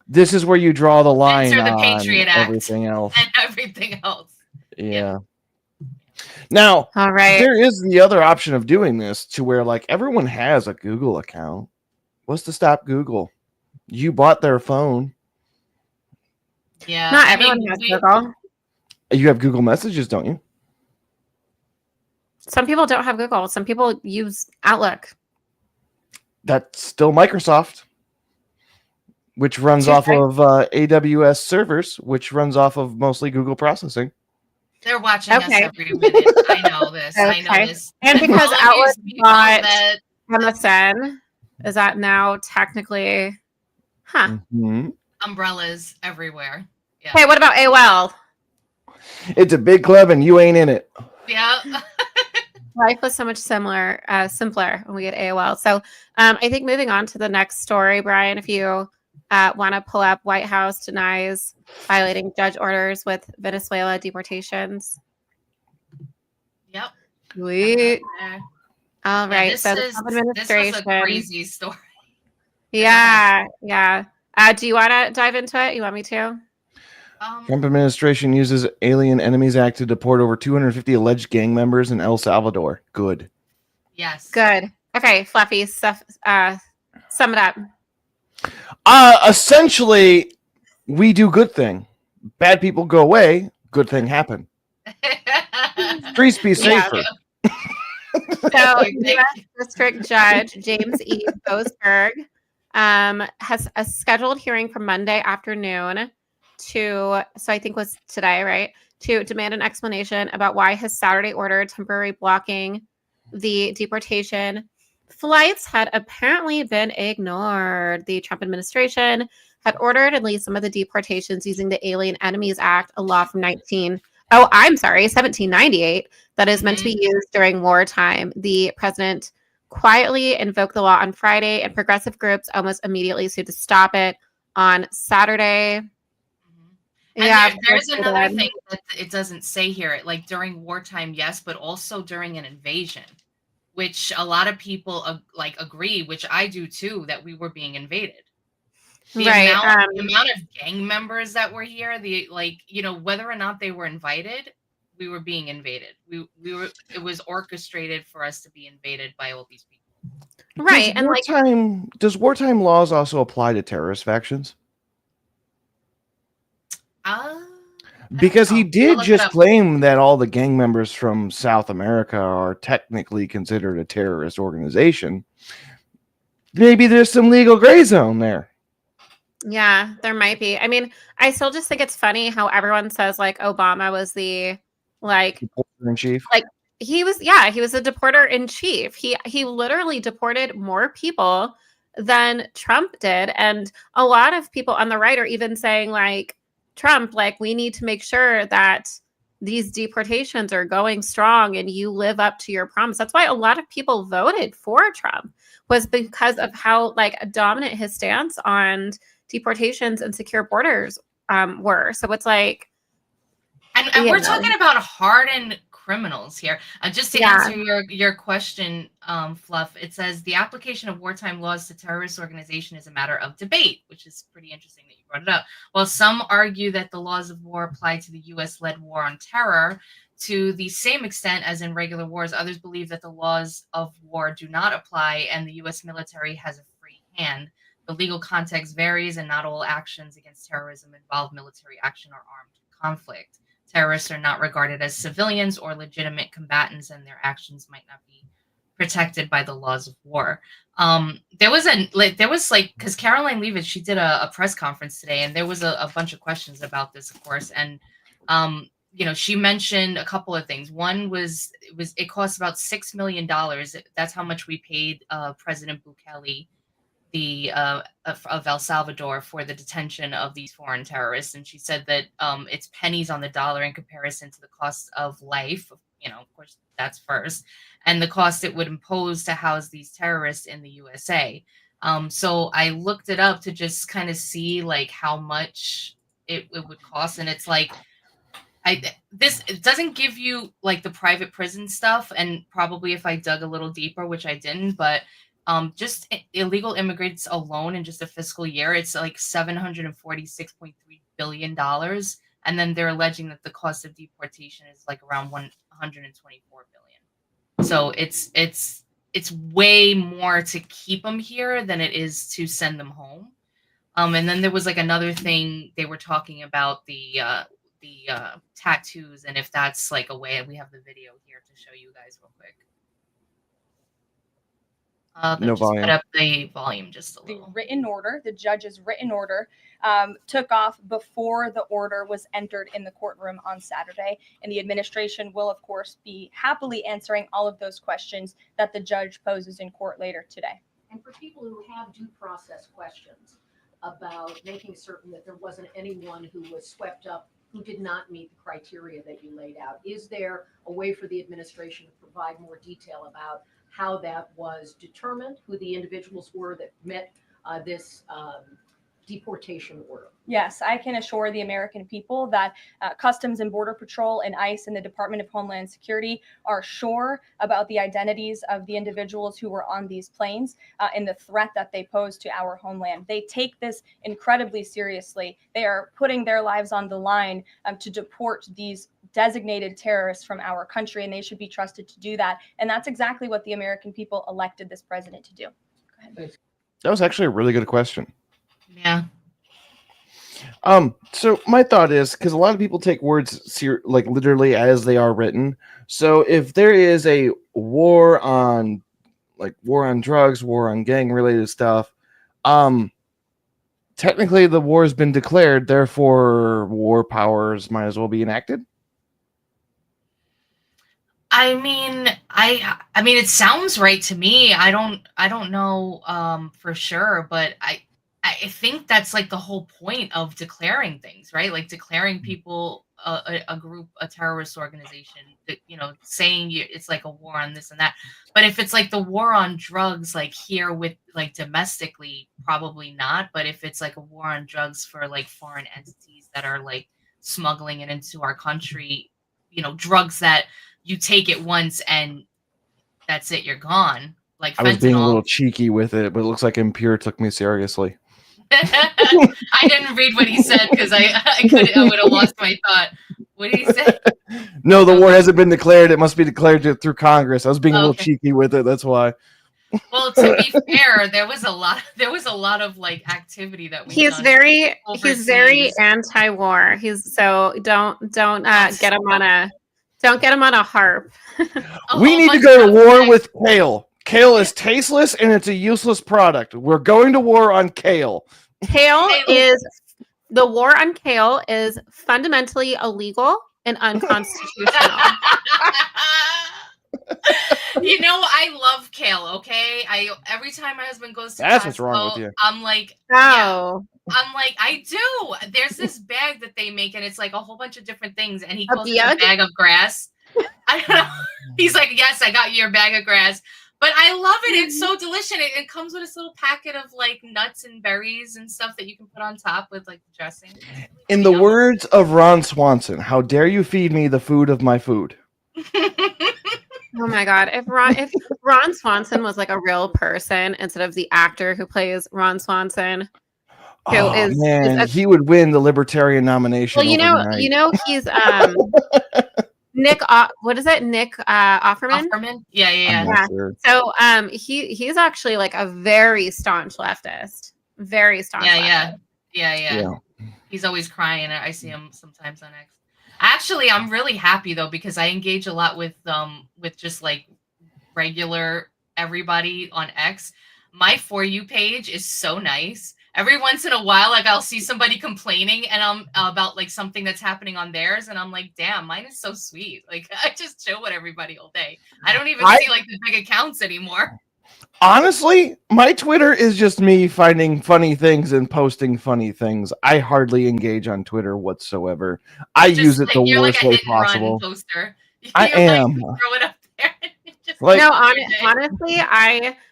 Speaker 4: This is where you draw the line
Speaker 3: Enter the
Speaker 4: on
Speaker 3: Patriot Act.
Speaker 4: everything else.
Speaker 3: And everything else.
Speaker 4: Yeah. Now,
Speaker 5: All right.
Speaker 4: there is the other option of doing this to where like everyone has a Google account. What's to stop Google? You bought their phone.
Speaker 3: Yeah.
Speaker 5: Not
Speaker 3: I
Speaker 5: everyone
Speaker 3: mean,
Speaker 5: has Google.
Speaker 4: You have Google Messages, don't you?
Speaker 5: Some people don't have Google. Some people use Outlook.
Speaker 4: That's still Microsoft, which runs off of AWS servers, which runs off of mostly Google processing.
Speaker 3: They're watching us
Speaker 5: Okay.
Speaker 3: every minute. I know this. I know
Speaker 5: Okay.
Speaker 3: this.
Speaker 5: And
Speaker 3: for
Speaker 5: because
Speaker 3: all of
Speaker 5: Outlook
Speaker 3: these people
Speaker 5: bought
Speaker 3: that-
Speaker 5: MSN, is that now technically? Huh.
Speaker 4: Mhm.
Speaker 3: umbrellas everywhere. Yeah.
Speaker 5: Hey, what about AOL?
Speaker 4: It's a big club and you ain't in it.
Speaker 3: Yeah.
Speaker 5: Life was so much simpler when we had AOL. So I think moving on to the next story, Brian, if you want to pull up White House denies violating judge orders with Venezuela deportations.
Speaker 3: Yep.
Speaker 5: Sweet.
Speaker 3: Yeah,
Speaker 5: All right.
Speaker 3: this
Speaker 5: So the
Speaker 3: is
Speaker 5: Trump
Speaker 3: this was
Speaker 5: administration.
Speaker 3: a crazy story.
Speaker 5: Yeah. Yeah. Do you want to dive into it? You want me to?
Speaker 4: Trump administration uses Alien Enemies Act to deport over 250 alleged gang members in El Salvador. Good.
Speaker 3: Yes.
Speaker 5: Good. Okay, Fluffy, sum it up.
Speaker 4: Essentially, we do good thing. Bad people go away. Good thing happen. Streets be
Speaker 5: Yeah.
Speaker 4: safer.
Speaker 5: So, U.S. District Judge James E. Boasberg has a scheduled hearing for Monday afternoon so I think was today, right? To demand an explanation about why his Saturday order temporarily blocking the deportation flights had apparently been ignored. The Trump administration had ordered at least some of the deportations using the Alien Enemies Act, a law from 1798 that is meant to be used during wartime. The president quietly invoked the law on Friday, and progressive groups almost immediately sued to stop it on Saturday.
Speaker 3: And
Speaker 5: Yeah,
Speaker 3: there's another thing that it doesn't say here. Like during wartime, yes, but also during an invasion, which a lot of people agree, which I do too, that we were being invaded. The amount of gang members that were here, whether or not they were invited, we were being invaded. It was orchestrated for us to be invaded by all these people.
Speaker 5: Right.
Speaker 4: Does wartime laws also apply to terrorist factions? Because he did just claim that all the gang members from South America are technically considered a terrorist organization. Maybe there's some legal gray zone there.
Speaker 5: Yeah, there might be. I mean, I still just think it's funny how everyone says like Obama was the
Speaker 4: deporter in chief.
Speaker 5: Like he was a deporter in chief. He literally deported more people than Trump did, and a lot of people on the right are even saying like Trump, like we need to make sure that these deportations are going strong and you live up to your promise. That's why a lot of people voted for Trump, was because of how dominant his stance on deportations and secure borders were. So it's like,
Speaker 3: and we're talking about hardened criminals here. Just to answer your question, Fluff, it says the application of wartime laws to terrorist organization is a matter of debate, which is pretty interesting that you brought it up. While some argue that the laws of war apply to the U.S.-led war on terror to the same extent as in regular wars, others believe that the laws of war do not apply and the U.S. military has a free hand The legal context varies, and not all actions against terrorism involve military action or armed conflict. Terrorists are not regarded as civilians or legitimate combatants, and their actions might not be protected by the laws of war. There was because Caroline Leavitt, she did a press conference today, and there was a bunch of questions about this, of course, and she mentioned a couple of things. One was it cost about $6 million. That's how much we paid President Bukele, of El Salvador, for the detention of these foreign terrorists. And she said that it's pennies on the dollar in comparison to the cost of life. Of course, that's first, and the cost it would impose to house these terrorists in the USA. So I looked it up to just kind of see like how much it would cost, and it's like it doesn't give you like the private prison stuff, and probably if I dug a little deeper, which I didn't, but just illegal immigrants alone in just a fiscal year, it's like $746.3 billion. And then they're alleging that the cost of deportation is like around $124 billion. So it's way more to keep them here than it is to send them home. And then there was like another thing they were talking about the tattoos, and if that's like a way. We have the video here to show you guys real quick.
Speaker 4: No volume.
Speaker 3: Put up the volume just a little.
Speaker 6: The written order, the judge's written order, took off before the order was entered in the courtroom on Saturday. And the administration will, of course, be happily answering all of those questions that the judge poses in court later today.
Speaker 7: And for people who have due process questions about making certain that there wasn't anyone who was swept up who did not meet the criteria that you laid out, is there a way for the administration to provide more detail about how that was determined, who the individuals were that met this deportation order?
Speaker 6: Yes, I can assure the American people that Customs and Border Patrol and ICE and the Department of Homeland Security are sure about the identities of the individuals who were on these planes and the threat that they pose to our homeland. They take this incredibly seriously. They are putting their lives on the line to deport these designated terrorists from our country, and they should be trusted to do that. And that's exactly what the American people elected this president to do. Go ahead.
Speaker 4: That was actually a really good question.
Speaker 3: Yeah.
Speaker 4: So my thought is, because a lot of people take words like literally as they are written. So if there is a war on drugs, war on gang related stuff, technically the war has been declared, therefore war powers might as well be enacted.
Speaker 3: I mean, it sounds right to me. I don't know for sure, but I think that's like the whole point of declaring things, right? Like declaring people a group, a terrorist organization, that, saying it's like a war on this and that. But if it's like the war on drugs, like here with like domestically, probably not. But if it's like a war on drugs for like foreign entities that are like smuggling it into our country, drugs that you take it once and that's it, you're gone. Like fentanyl.
Speaker 4: I was being a little cheeky with it, but it looks like Impure took me seriously.
Speaker 3: I didn't read what he said because I would have lost my thought. What did he say?
Speaker 4: No, the war hasn't been declared. It must be declared through Congress. I was being a little cheeky with it. That's why.
Speaker 3: Well, to be fair, there was a lot of like activity that we.
Speaker 5: He's very anti-war. Don't get him on a harp.
Speaker 4: We need to go to war with kale. Kale is tasteless and it's a useless product. We're going to war on kale.
Speaker 5: The war on kale is fundamentally illegal and unconstitutional.
Speaker 3: I love kale, okay? Every time my husband goes to
Speaker 4: That's
Speaker 3: Costco,
Speaker 4: what's wrong with you.
Speaker 3: I'm like,
Speaker 5: oh.
Speaker 3: Yeah. I'm like, I do. There's this bag that they make, and it's like a whole bunch of different things, and he calls it a bag of grass. I don't know. He's like, yes, I got your bag of grass. But I love it. It's so delicious. It comes with this little packet of like nuts and berries and stuff that you can put on top with like dressing.
Speaker 4: In the words of Ron Swanson, how dare you feed me the food of my food?
Speaker 5: Oh my God. If Ron Swanson was like a real person instead of the actor who plays Ron Swanson,
Speaker 4: he would win the Libertarian nomination.
Speaker 5: Well, he's Nick, what is it? Nick Offerman?
Speaker 3: Offerman? Yeah.
Speaker 4: Sure.
Speaker 5: So he's actually like a very staunch leftist. Very staunch.
Speaker 3: Yeah.
Speaker 4: Yeah.
Speaker 3: He's always crying. I see him sometimes on X. Actually, I'm really happy though because I engage a lot with just like regular everybody on X. My For You page is so nice. Every once in a while, like I'll see somebody complaining and I'm about like something that's happening on theirs, and I'm like, damn, mine is so sweet. Like I just chill with everybody all day. I don't even see like the big accounts anymore.
Speaker 4: Honestly, my Twitter is just me finding funny things and posting funny things. I hardly engage on Twitter whatsoever. I use it the
Speaker 3: you're
Speaker 4: worst
Speaker 3: like a
Speaker 4: way
Speaker 3: hit and run
Speaker 4: possible.
Speaker 3: poster.
Speaker 4: I am.
Speaker 3: Like, throw it up there. Just
Speaker 4: Like,
Speaker 5: no, honestly,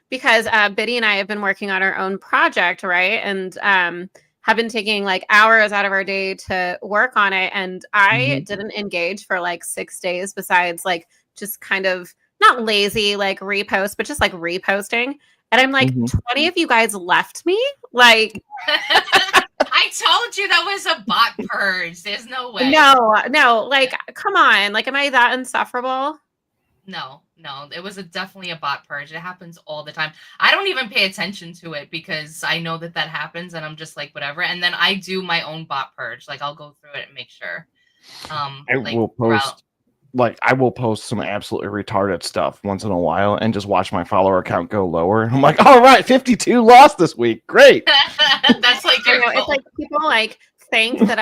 Speaker 5: because Biddy and I have been working on our own project, right? And have been taking like hours out of our day to work on it. And I didn't engage for like 6 days besides like just kind of not lazy, like repost, but just like reposting. And I'm like, 20 of you guys left me? Like,
Speaker 3: I told you that was a bot purge. There's no way.
Speaker 5: No, like, come on. Like, am I that insufferable?
Speaker 3: No, it was definitely a bot purge. It happens all the time. I don't even pay attention to it because I know that happens, and I'm just like, whatever. And then I do my own bot purge. Like, I'll go through it and make sure.
Speaker 4: I will post some absolutely retarded stuff once in a while and just watch my follower count go lower. I'm like, all right, 52 lost this week. Great.
Speaker 3: That's like
Speaker 5: it's like people like think that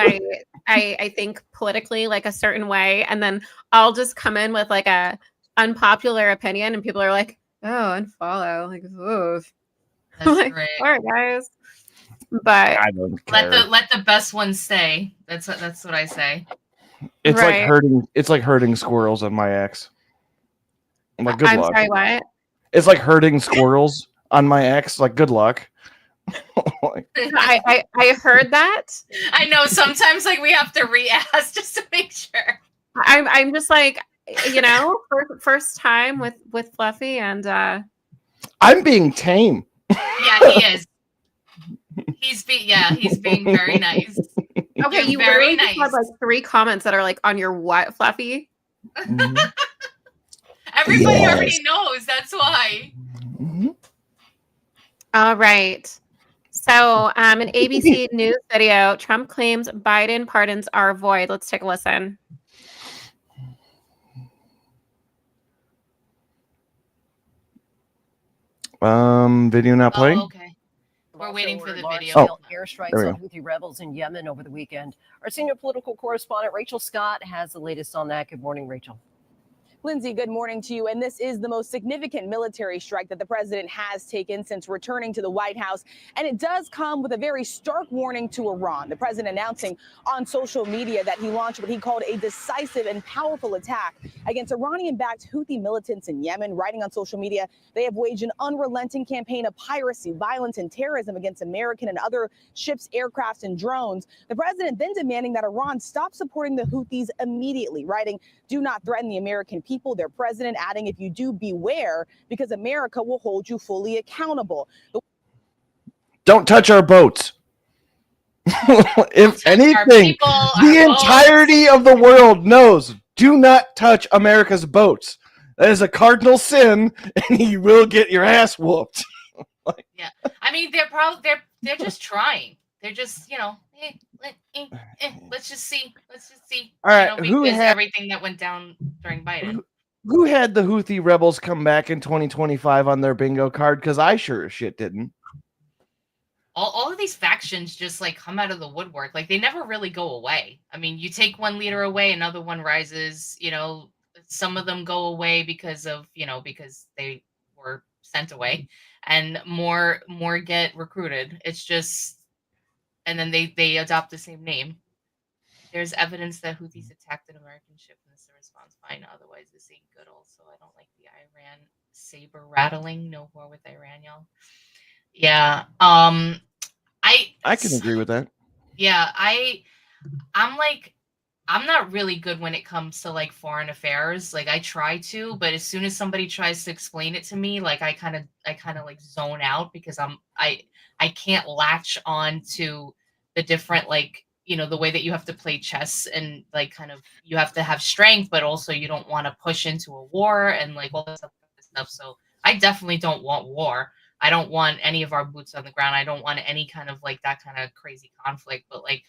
Speaker 5: I think politically like a certain way, and then I'll just come in with like a unpopular opinion, and people are like, "Oh, unfollow." Like, ooh.
Speaker 3: That's
Speaker 5: like,
Speaker 3: great.
Speaker 5: All right, guys. But
Speaker 4: I don't care.
Speaker 3: Let the best ones stay. That's what I say.
Speaker 4: It's like herding squirrels on my ex. I'm like, good luck.
Speaker 5: I'm sorry, what?
Speaker 4: It's like herding squirrels on my ex. Like, good luck.
Speaker 5: I heard that.
Speaker 3: I know sometimes like we have to re-ask just to make sure.
Speaker 5: I'm just like, first time with Fluffy, and
Speaker 4: I'm being tame.
Speaker 3: Yeah, he is. He's being very nice.
Speaker 5: Okay, you
Speaker 3: very
Speaker 5: literally
Speaker 3: nice.
Speaker 5: just had like 3 comments that are like on your what, Fluffy?
Speaker 3: Everybody already knows. That's why.
Speaker 5: All right. So, an ABC News video: Trump claims Biden pardons are void. Let's take a listen.
Speaker 4: Video not playing.
Speaker 3: Oh, okay. We're waiting for the video.
Speaker 8: Airstrikes on Houthi rebels in Yemen over the weekend. Our senior political correspondent, Rachel Scott, has the latest on that. Good morning, Rachel.
Speaker 9: Lindsay, good morning to you. And this is the most significant military strike that the president has taken since returning to the White House. And it does come with a very stark warning to Iran. The president announcing on social media that he launched what he called a decisive and powerful attack against Iranian-backed Houthi militants in Yemen. Writing on social media, they have waged an unrelenting campaign of piracy, violence, and terrorism against American and other ships, aircrafts, and drones. The president then demanding that Iran stop supporting the Houthis immediately, writing, "Do not threaten the American people," their president adding, "If you do, beware, because America will hold you fully accountable."
Speaker 4: Don't touch our boats. If anything, the entirety of the world knows, do not touch America's boats. That is a cardinal sin, and you will get your ass whooped.
Speaker 3: Yeah, I mean, they're just trying. They're just, let's just see.
Speaker 4: All right,
Speaker 3: because everything that went down during Biden.
Speaker 4: Who had the Houthi rebels come back in 2025 on their bingo card? Because I sure as shit didn't.
Speaker 3: All of these factions just like come out of the woodwork. Like they never really go away. I mean, you take one leader away, another one rises. Some of them go away because of because they were sent away, and more get recruited. It's just. And then they adopt the same name. There's evidence that Houthis attacked an American ship, and this response fine. Otherwise, this ain't good. Also, I don't like the Iran saber rattling. No war with Iran, y'all. Yeah. I
Speaker 4: can agree with that.
Speaker 3: Yeah, I'm not really good when it comes to like foreign affairs. Like I try to, but as soon as somebody tries to explain it to me, like I kind of like zone out because I can't latch on to the different the way that you have to play chess and like kind of you have to have strength, but also you don't want to push into a war and like all that stuff. So I definitely don't want war. I don't want any of our boots on the ground. I don't want any kind of like that kind of crazy conflict. But like,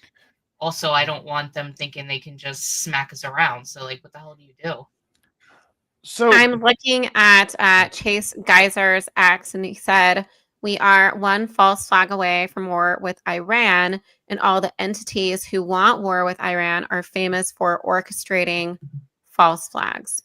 Speaker 3: also, I don't want them thinking they can just smack us around. So like, what the hell do you do?
Speaker 4: So
Speaker 5: I'm looking at Chase Geyser's X, and he said, "We are one false flag away from war with Iran, and all the entities who want war with Iran are famous for orchestrating false flags."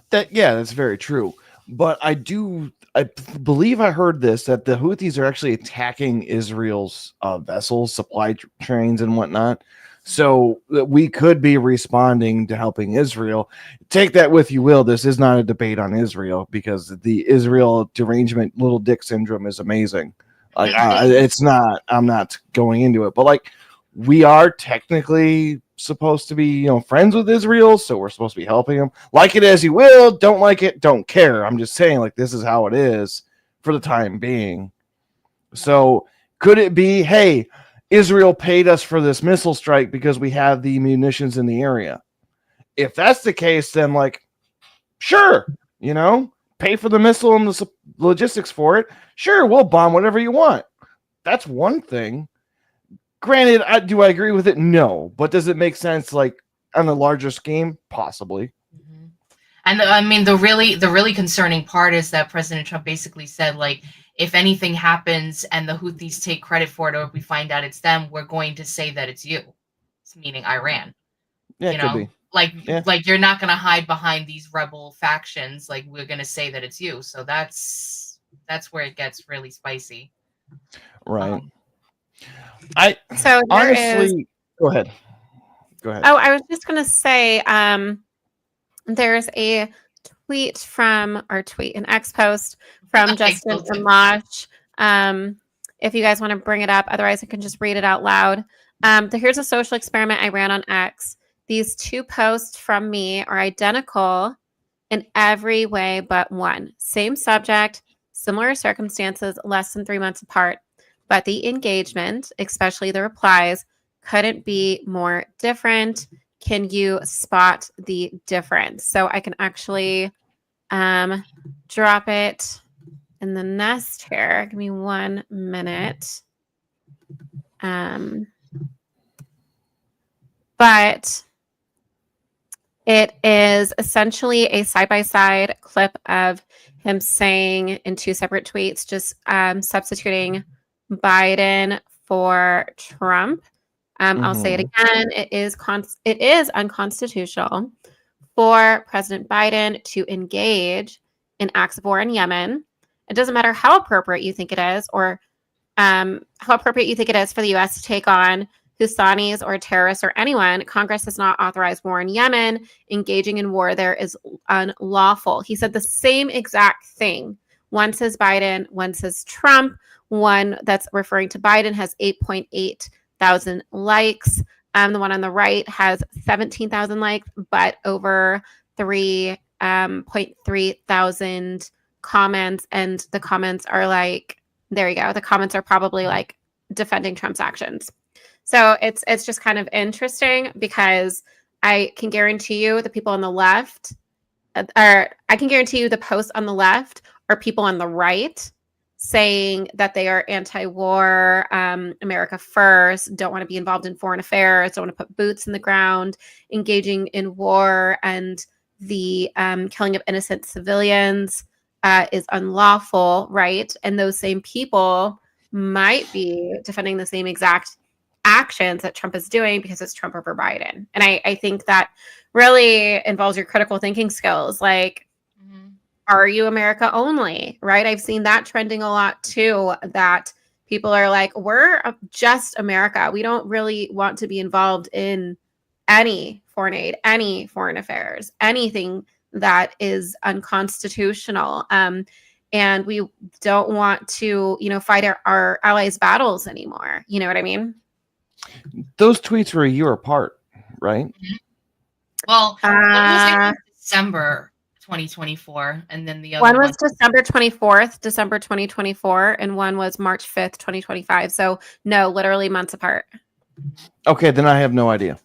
Speaker 4: that's very true. But I believe I heard this, that the Houthis are actually attacking Israel's vessels, supply trains, and whatnot. So that we could be responding to helping Israel. Take that with you will. This is not a debate on Israel, because the Israel derangement little dick syndrome is amazing. Like it's not. I'm not going into it, but like we are technically supposed to be, friends with Israel, so we're supposed to be helping them. Like it as you will, don't like it, don't care. I'm just saying, like, this is how it is for the time being. So could it be, hey, Israel paid us for this missile strike because we have the munitions in the area? If that's the case, then like, sure, pay for the missile and the logistics for it. Sure, we'll bomb whatever you want. That's one thing. Granted, do I agree with it? No. But does it make sense, like, on a larger scheme? Possibly.
Speaker 3: Mm-hmm. And I mean, the really concerning part is that President Trump basically said, like, if anything happens and the Houthis take credit for it, or if we find out it's them, we're going to say that it's you, meaning Iran.
Speaker 4: Yeah, it could be.
Speaker 3: Like you're not going to hide behind these rebel factions. Like, we're going to say that it's you. So that's where it gets really spicy.
Speaker 4: Right.
Speaker 5: So
Speaker 4: honestly, go ahead. Oh,
Speaker 5: I was just going to say, there's a an X post from Justin Amash. If you guys want to bring it up, otherwise I can just read it out loud. Here's a social experiment I ran on X. These two posts from me are identical in every way but one. Same subject, similar circumstances, less than 3 months apart. But the engagement, especially the replies, couldn't be more different. Can you spot the difference? So I can actually drop it in the nest here. Give me 1 minute. But it is essentially a side-by-side clip of him saying in two separate tweets, just substituting Biden for Trump. I'll say it again. It is unconstitutional for President Biden to engage in acts of war in Yemen. It doesn't matter how appropriate you think it is, or how appropriate you think it is for the U.S. to take on Houthis or terrorists or anyone. Congress has not authorized war in Yemen. Engaging in war there is unlawful. He said the same exact thing. One says Biden, one says Trump. One that's referring to Biden has 8.8 thousand likes. The one on the right has 17,000 likes, but over 3.3 thousand comments. And the comments are like, there you go. The comments are probably like defending Trump's actions. So it's just kind of interesting, because I can guarantee you the people on the left, or I can guarantee you the posts on the left are people on the right saying that they are anti-war, America first, don't want to be involved in foreign affairs, don't want to put boots in the ground, engaging in war, and the killing of innocent civilians is unlawful, right? And those same people might be defending the same exact actions that Trump is doing because it's Trump over Biden. And I think that really involves your critical thinking skills. Like, are you America only, right? I've seen that trending a lot too, that people are like, we're just America. We don't really want to be involved in any foreign aid, any foreign affairs, anything that is unconstitutional. And we don't want to, fight our allies' battles anymore. You know what I mean?
Speaker 4: Those tweets were a year apart, right?
Speaker 3: Well, one was in December 2024, and then the other
Speaker 5: one was December 24th, December 2024, and one was March 5th, 2025. So no, literally months apart.
Speaker 4: Okay, then I have no idea.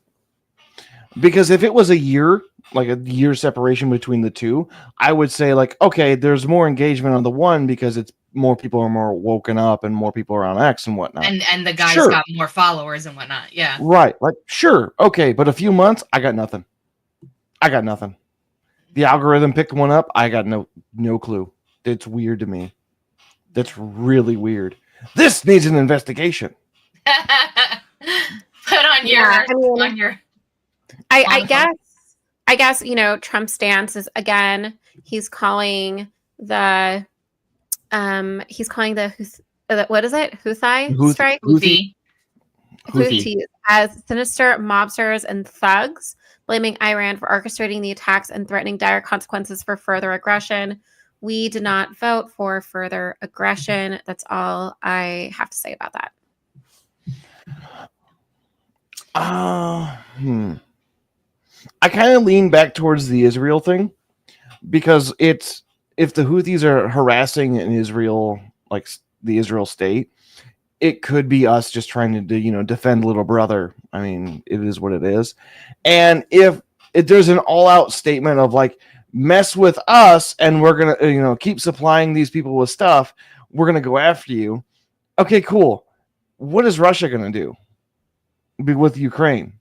Speaker 4: Because if it was a year, like a year separation between the two, I would say like, okay, there's more engagement on the one because it's more people are more woken up and more people are on X and whatnot.
Speaker 3: And the guy's
Speaker 4: Sure.
Speaker 3: got more followers and whatnot. Yeah.
Speaker 4: Right. Like, sure. Okay. But a few months, I got nothing. The algorithm picked one up. I got no clue. It's weird to me. That's really weird. This needs an investigation.
Speaker 3: Put on your
Speaker 5: Yeah, I mean,
Speaker 3: on your
Speaker 5: I guess, you know, Trump's stance is, again, he's calling the what is it? Houthi strike?
Speaker 3: Houthi.
Speaker 5: Houthis as sinister mobsters and thugs, blaming Iran for orchestrating the attacks and threatening dire consequences for further aggression. We did not vote for further aggression. That's all I have to say about that.
Speaker 4: I kind of lean back towards the Israel thing because it's if the Houthis are harassing in Israel, like the Israel state, it could be us just trying to, you know, defend little brother. I mean, it is what it is. And if there's an all-out statement of like, mess with us and we're gonna, you know, keep supplying these people with stuff, we're gonna go after you. Okay, cool. What is Russia gonna do with Ukraine?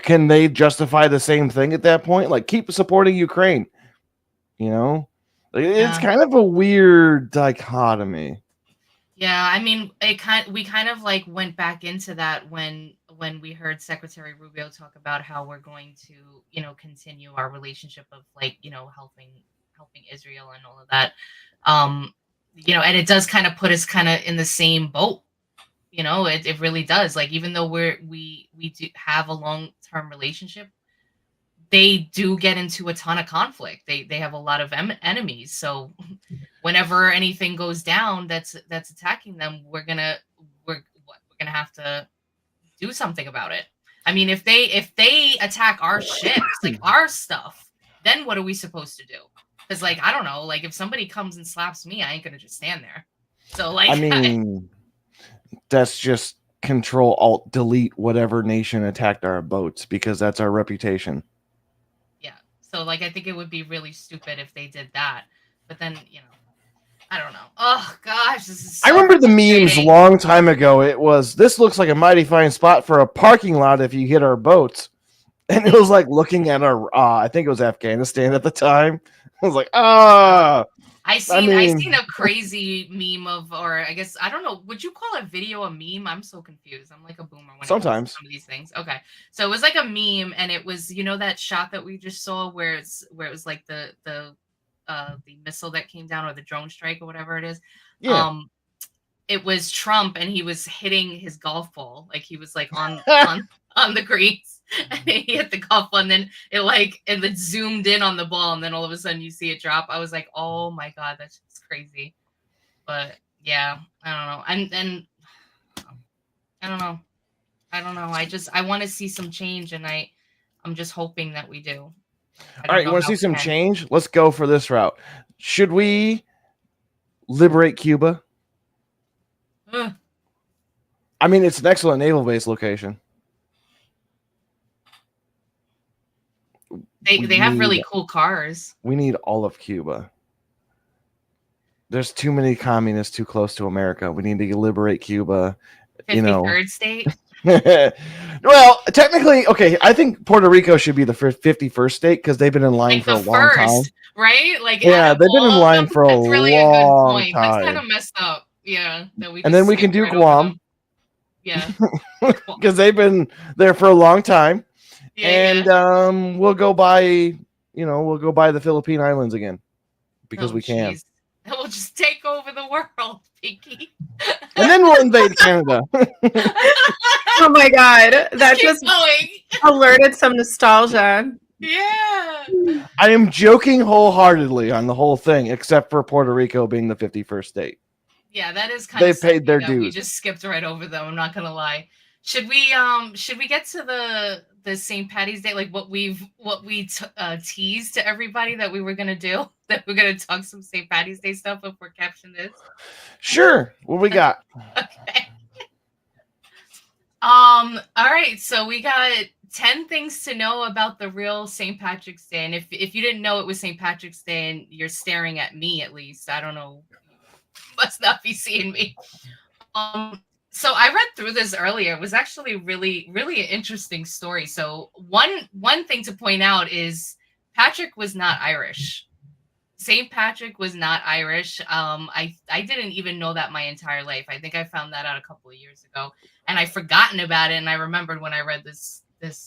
Speaker 4: Can they justify the same thing at that point? Like, keep supporting Ukraine. You know, it's kind of a weird dichotomy.
Speaker 3: Yeah, I mean, we kind of like went back into that when we heard Secretary Rubio talk about how we're going to, you know, continue our relationship of like, you know, helping Israel and all of that. You know, and it does kind of put us kind of in the same boat. You know, it really does. Like, even though we do have a long-term relationship, they do get into a ton of conflict. They have a lot of enemies. So whenever anything goes down that's attacking them, we're gonna have to do something about it. I mean, if they attack our ships, like our stuff, then what are we supposed to do? Because like, I don't know, like if somebody comes and slaps me, I ain't gonna just stand there. So like,
Speaker 4: I mean, that's just Control Alt Delete whatever nation attacked our boats because that's our reputation.
Speaker 3: Yeah. So like, I think it would be really stupid if they did that. But then, you know, I don't know. Oh gosh, this is. So
Speaker 4: I remember the memes a long time ago. It was, this looks like a mighty fine spot for a parking lot if you hit our boats, and it was like looking at our. I think it was Afghanistan at the time. I was like,
Speaker 3: I seen a crazy meme of, or I guess I don't know. Would you call a video a meme? I'm so confused. I'm like a boomer when
Speaker 4: sometimes
Speaker 3: it comes to some of these things. Okay, so it was like a meme, and it was, you know, that shot that we just saw where it was like the missile that came down, or the drone strike or whatever it is.
Speaker 4: Yeah.
Speaker 3: It was Trump, and he was hitting his golf ball, like he was like on the greens, and he hit the golf ball, and then it zoomed in on the ball, and then all of a sudden you see it drop. I was like, oh my god, that's just crazy. But yeah, I don't know, and I don't know. I want to see some change, and I'm just hoping that we do.
Speaker 4: All right, you want to see some change? Let's go for this route. Should we liberate Cuba? I mean, it's an excellent naval base location.
Speaker 3: They have really cool cars.
Speaker 4: We need all of Cuba. There's too many communists too close to America. We need to liberate Cuba.
Speaker 3: 53rd state?
Speaker 4: Well, technically, okay, I think Puerto Rico should be the 51st state because they've been in line for a long time.
Speaker 3: Right? Like,
Speaker 4: yeah, they've been in line for a
Speaker 3: that's really
Speaker 4: long
Speaker 3: a good point.
Speaker 4: time.
Speaker 3: That's kind of messed up. Yeah.
Speaker 4: And then we can do Guam.
Speaker 3: Yeah.
Speaker 4: Because they've been there for a long time.
Speaker 3: Yeah,
Speaker 4: and we'll go by the Philippine Islands again because we can.
Speaker 3: Geez. We'll just take over the world, Pinky.
Speaker 4: And then we'll invade Canada.
Speaker 5: Oh my god, that just alerted some nostalgia.
Speaker 3: Yeah.
Speaker 4: I am joking wholeheartedly on the whole thing, except for Puerto Rico being the 51st state.
Speaker 3: Yeah, that is kind of.
Speaker 4: They paid their dues.
Speaker 3: We just skipped right over them. I'm not gonna lie. Should we get to the St. Paddy's Day, like what we teased to everybody that we were gonna do? That we're gonna talk some St. Paddy's Day stuff if we're captioning this.
Speaker 4: Sure. What we got?
Speaker 3: Okay. All right. So we got 10 things to know about the real St. Patrick's Day. And if you didn't know it was St. Patrick's Day and you're staring at me, at least, I don't know, you must not be seeing me. So I read through this earlier. It was actually really, really an interesting story. So one thing to point out is Patrick was not Irish. St. Patrick was not Irish. I didn't even know that my entire life. I think I found that out a couple of years ago, and I've forgotten about it. And I remembered when I read this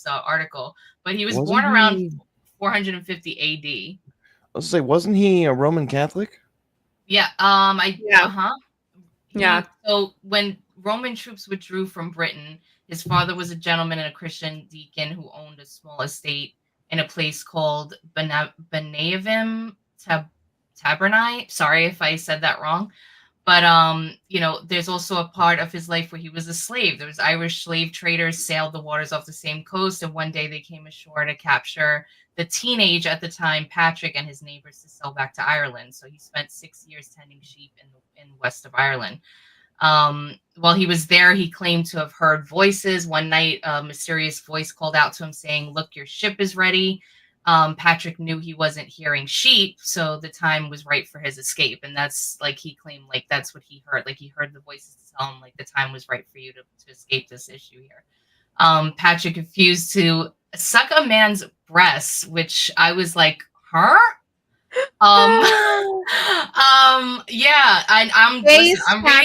Speaker 3: article. But he was born around 450 A.D.
Speaker 4: Let's say, wasn't he a Roman Catholic?
Speaker 3: Yeah. So when Roman troops withdrew from Britain, his father was a gentleman and a Christian deacon who owned a small estate in a place called Benavim Tabernae. Sorry if I said that wrong. But, there's also a part of his life where he was a slave. There was Irish slave traders sailed the waters off the same coast. And one day they came ashore to capture the teenage at the time, Patrick, and his neighbors to sell back to Ireland. So he spent 6 years tending sheep in west of Ireland. While he was there, he claimed to have heard voices. One night, a mysterious voice called out to him saying, "Look, your ship is ready." Patrick knew he wasn't hearing sheep, so the time was right for his escape. And that's like he claimed, like that's what he heard. Like he heard the voices tell him, like the time was right for you to escape this issue here. Patrick refused to suck a man's breasts, which I was like, huh? Yeah, I'm reading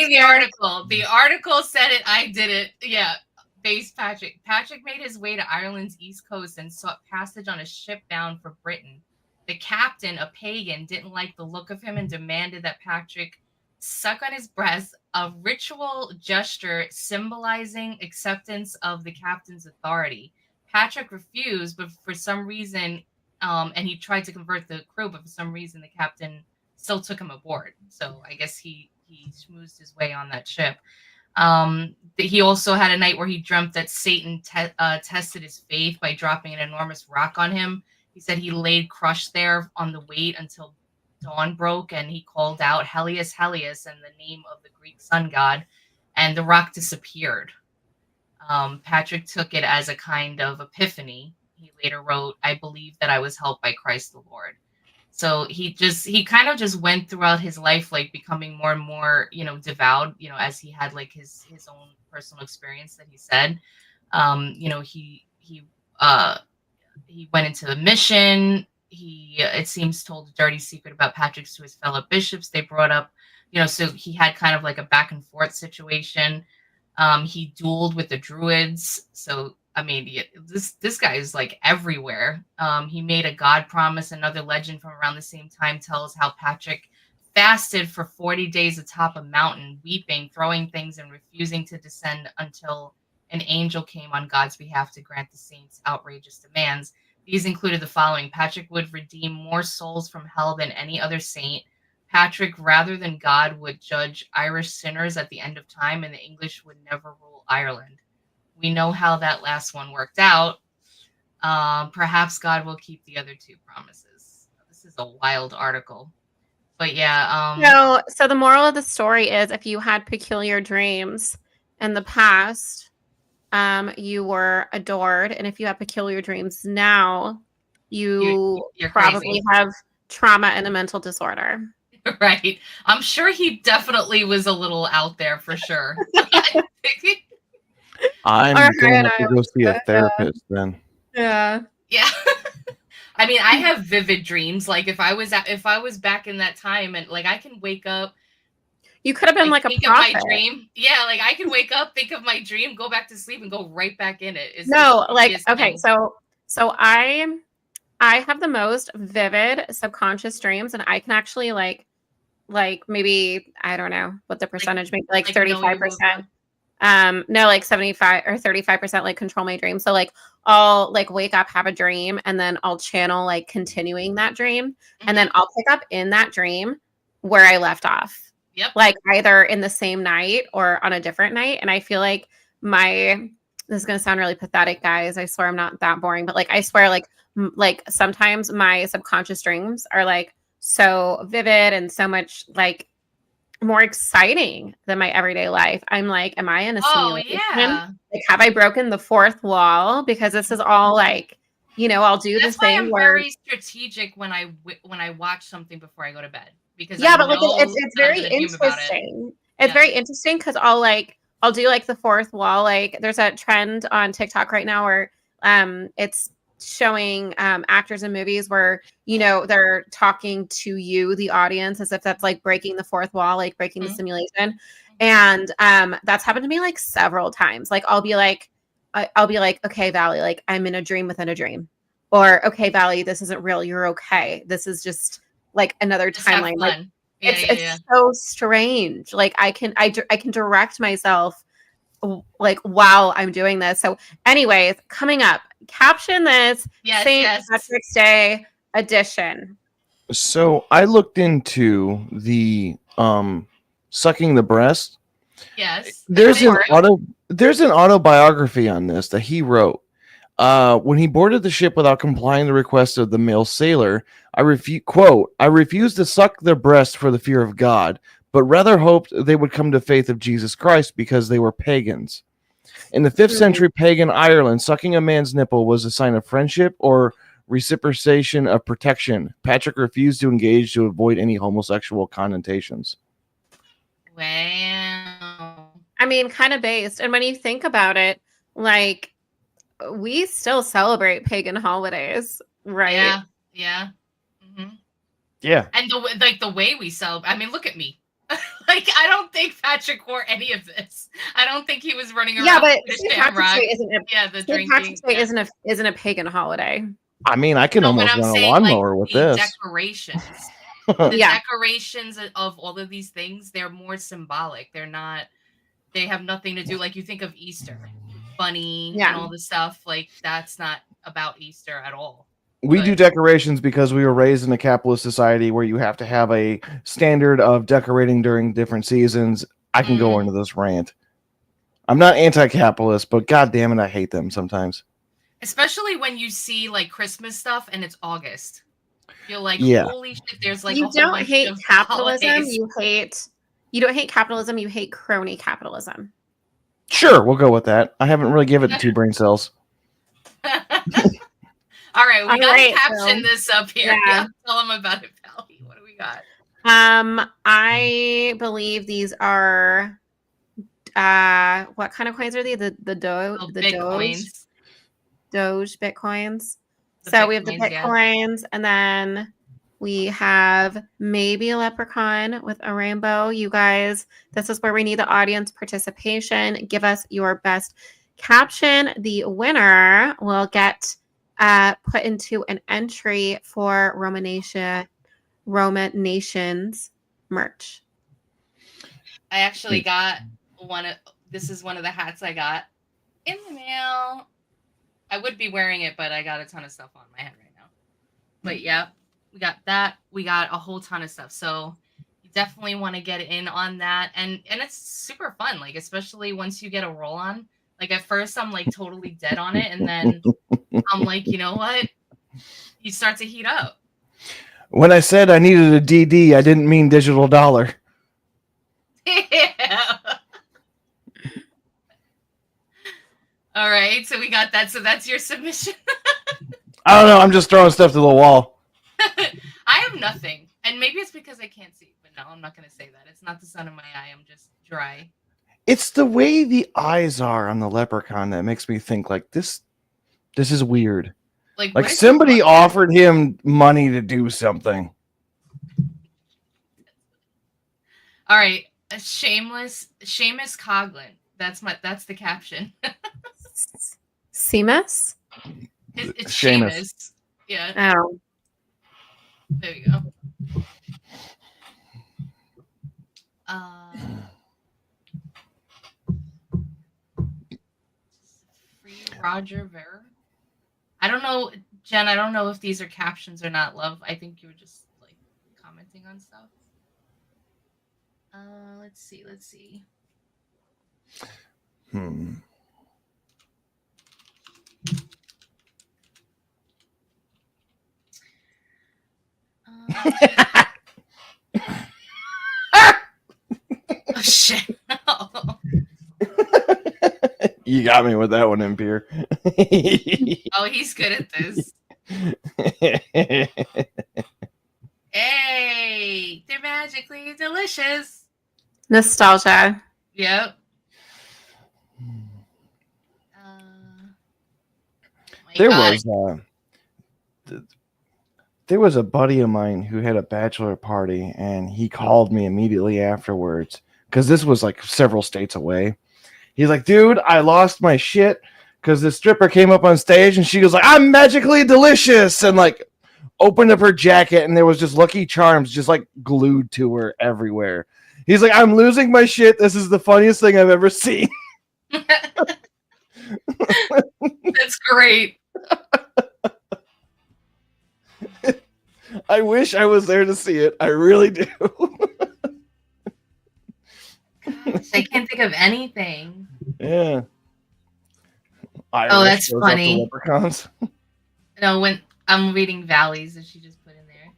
Speaker 3: the article. The article said it, I did it. Yeah. Patrick. Patrick made his way to Ireland's east coast and sought passage on a ship bound for Britain. The captain, a pagan, didn't like the look of him and demanded that Patrick suck on his breast, a ritual gesture symbolizing acceptance of the captain's authority. Patrick refused, but for some reason, and he tried to convert the crew, but for some reason the captain still took him aboard. So I guess he schmoozed his way on that ship. He also had a night where he dreamt that Satan tested his faith by dropping an enormous rock on him. He said he laid crushed there on the weight until dawn broke, and he called out Helios, Helios, and the name of the Greek sun god, and the rock disappeared. Patrick took it as a kind of epiphany. He later wrote, "I believe that I was helped by Christ the Lord." So he kind of just went throughout his life, like becoming more and more, devout, as he had like his own personal experience that he said. He went into the mission. He, it seems, told a dirty secret about Patrick to his fellow bishops. They brought up, so he had kind of like a back and forth situation. He dueled with the Druids. So I mean, this guy is like everywhere. He made a God promise. Another legend from around the same time tells how Patrick fasted for 40 days atop a mountain, weeping, throwing things, and refusing to descend until an angel came on God's behalf to grant the saints outrageous demands. These included the following: Patrick would redeem more souls from hell than any other saint. Patrick, rather than God, would judge Irish sinners at the end of time, and the English would never rule Ireland. We know how that last one worked out. Perhaps God will keep the other two promises. This is a wild article. But yeah.
Speaker 5: So the moral of the story is, if you had peculiar dreams in the past, you were adored. And if you have peculiar dreams now, you're probably crazy. Have trauma and a mental disorder.
Speaker 3: Right. I'm sure he definitely was a little out there for sure.
Speaker 4: I'm going to have to go see a therapist then.
Speaker 5: Yeah.
Speaker 3: Yeah. I mean, I have vivid dreams. Like if I was back in that time, and like I can wake up.
Speaker 5: You could have been like a prophet.
Speaker 3: Think of my dream. Yeah, like I can wake up, think of my dream, go back to sleep, and go right back in it.
Speaker 5: Okay, so I have the most vivid subconscious dreams, and I can actually like maybe, I don't know what the percentage, maybe like 35%. No, like 75 or 35% like control my dream. So like I'll like wake up, have a dream, and then I'll channel like continuing that dream. Mm-hmm. And then I'll pick up in that dream where I left off.
Speaker 3: Yep.
Speaker 5: Like either in the same night or on a different night. And I feel like this is going to sound really pathetic, guys. I swear I'm not that boring, but like, I swear like sometimes my subconscious dreams are like so vivid and so much like more exciting than my everyday life. I'm like, am I in a
Speaker 3: Oh
Speaker 5: simulation?
Speaker 3: yeah.
Speaker 5: Like, have I broken the fourth wall? Because this is all like, I'll do the
Speaker 3: That's why
Speaker 5: thing
Speaker 3: I'm
Speaker 5: where
Speaker 3: very strategic when I watch something before I go to bed, because I
Speaker 5: yeah, but like it's
Speaker 3: know
Speaker 5: it's
Speaker 3: that I'm
Speaker 5: very
Speaker 3: gonna dream about it.
Speaker 5: interesting. It's
Speaker 3: Yeah.
Speaker 5: very interesting because I'll do like the fourth wall. Like there's a trend on TikTok right now where it's showing actors in movies where they're talking to you, the audience, as if that's like breaking the fourth wall, like breaking the
Speaker 3: Mhm.
Speaker 5: simulation. And that's happened to me like several times. Like I'll be like, okay, Valley, like I'm in a dream within a dream. Or okay, Valley, this isn't real. You're okay. This is just like another
Speaker 3: Just have
Speaker 5: timeline. Like
Speaker 3: fun. Yeah,
Speaker 5: it's so strange. Like I can direct myself like while I'm doing this. So anyways, coming up, caption this
Speaker 3: Yes,
Speaker 5: St.
Speaker 3: yes.
Speaker 5: Patrick's Day edition.
Speaker 4: So I looked into the sucking the breast.
Speaker 3: Yes.
Speaker 4: There's
Speaker 3: Of course.
Speaker 4: there's an autobiography on this that he wrote. When he boarded the ship without complying the request of the male sailor, I refused to suck their breast for the fear of God, but rather hoped they would come to faith of Jesus Christ because they were pagans. In the 5th century pagan Ireland, sucking a man's nipple was a sign of friendship or reciprocation of protection. Patrick refused to engage to avoid any homosexual connotations.
Speaker 3: Wow.
Speaker 5: I mean, kind of based. And when you think about it, like we still celebrate pagan holidays, right?
Speaker 3: Yeah. Yeah. hmm
Speaker 4: Yeah.
Speaker 3: And the way we celebrate. I mean, look at me. Like I don't think Patrick wore any of this. I don't think he was running around.
Speaker 5: Yeah, but
Speaker 3: with a
Speaker 5: St. Patrick's
Speaker 3: shamrock.
Speaker 5: Day isn't
Speaker 3: the
Speaker 5: St.
Speaker 3: drinking.
Speaker 5: Patrick's Day
Speaker 3: Yeah.
Speaker 5: isn't a pagan holiday.
Speaker 4: I mean, I can
Speaker 3: No, but
Speaker 4: almost
Speaker 3: I'm
Speaker 4: run a
Speaker 3: saying like
Speaker 4: lawnmower with
Speaker 3: the
Speaker 4: this.
Speaker 3: decorations. The
Speaker 5: Yeah.
Speaker 3: decorations of all of these things, they're more symbolic. They have nothing to do, like you think of Easter, bunny
Speaker 5: Yeah.
Speaker 3: and all this stuff. Like that's not about Easter at all.
Speaker 4: We do
Speaker 3: But-
Speaker 4: decorations because we were raised in a capitalist society where you have to have a standard of decorating during different seasons. I can go into this rant. I'm not anti-capitalist, but god damn it, I hate them sometimes.
Speaker 3: Especially when you see like Christmas stuff and it's August. You're like,
Speaker 4: Yeah.
Speaker 3: holy shit, there's like a
Speaker 5: You
Speaker 3: whole
Speaker 5: don't
Speaker 3: bunch
Speaker 5: hate
Speaker 3: of
Speaker 5: capitalism,
Speaker 3: holidays.
Speaker 5: you don't hate capitalism, you hate crony capitalism.
Speaker 4: Sure, we'll go with that. I haven't really given it 2 brain cells.
Speaker 3: All right, we
Speaker 5: All
Speaker 3: gotta
Speaker 5: right,
Speaker 3: caption
Speaker 5: so-
Speaker 3: this up here.
Speaker 5: Yeah.
Speaker 3: Yeah, tell them about it, Pally. What do we got?
Speaker 5: I believe these are what kind of coins are these? The
Speaker 3: Bitcoins.
Speaker 5: Doge Bitcoins.
Speaker 3: The
Speaker 5: So we have the
Speaker 3: Bitcoins, yeah.
Speaker 5: Bitcoins, and then we have maybe a leprechaun with a rainbow. You guys, this is where we need the audience participation. Give us your best caption. The winner will get put into an entry for Roman Nations merch.
Speaker 3: I actually got this is one of the hats I got in the mail. I would be wearing it, but I got a ton of stuff on my head right now. But yeah, we got that. We got a whole ton of stuff. So you definitely want to get in on that. And it's super fun, like especially once you get a roll on. Like at first I'm like totally dead on it, and then I'm like, you know what? You start to heat up.
Speaker 4: When I said I needed a DD, I didn't mean digital dollar.
Speaker 3: Yeah. All right, so we got that. So that's your submission.
Speaker 4: I don't know. I'm just throwing stuff to the wall.
Speaker 3: I have nothing, and maybe it's because I can't see. But no, I'm not going to say that. It's not the sun in my eye. I'm just dry.
Speaker 4: It's the way the eyes are on the leprechaun that makes me think like this is weird.
Speaker 3: Like
Speaker 4: Like
Speaker 3: what is
Speaker 4: somebody
Speaker 3: he-
Speaker 4: offered him money to do something.
Speaker 3: All right, Seamus Coughlin. That's the caption.
Speaker 5: Seamus?
Speaker 3: It's
Speaker 4: Seamus.
Speaker 3: Seamus. Yeah,
Speaker 5: Oh.
Speaker 3: there you go. Free Roger Ver. I don't know, Jen. I don't know if these are captions or not. Love. I think you were just like commenting on stuff. Let's see.
Speaker 4: You got me with that one, Impure.
Speaker 3: Oh, he's good at this. Hey, they're magically delicious.
Speaker 5: Nostalgia.
Speaker 3: Yep.
Speaker 4: There was a buddy of mine who had a bachelor party, and he called me immediately afterwards because this was like several states away. He's like, dude, I lost my shit because the stripper came up on stage and she was like, I'm magically delicious, and like opened up her jacket and there was just Lucky Charms just like glued to her everywhere. He's like, I'm losing my shit. This is the funniest thing I've ever seen.
Speaker 3: That's great.
Speaker 4: I wish I was there to see it. I really do.
Speaker 3: Gosh, I can't think of anything.
Speaker 4: Yeah.
Speaker 3: Oh, that's funny.
Speaker 4: Leprechauns.
Speaker 3: No, when I'm reading Valleys that she just put in there.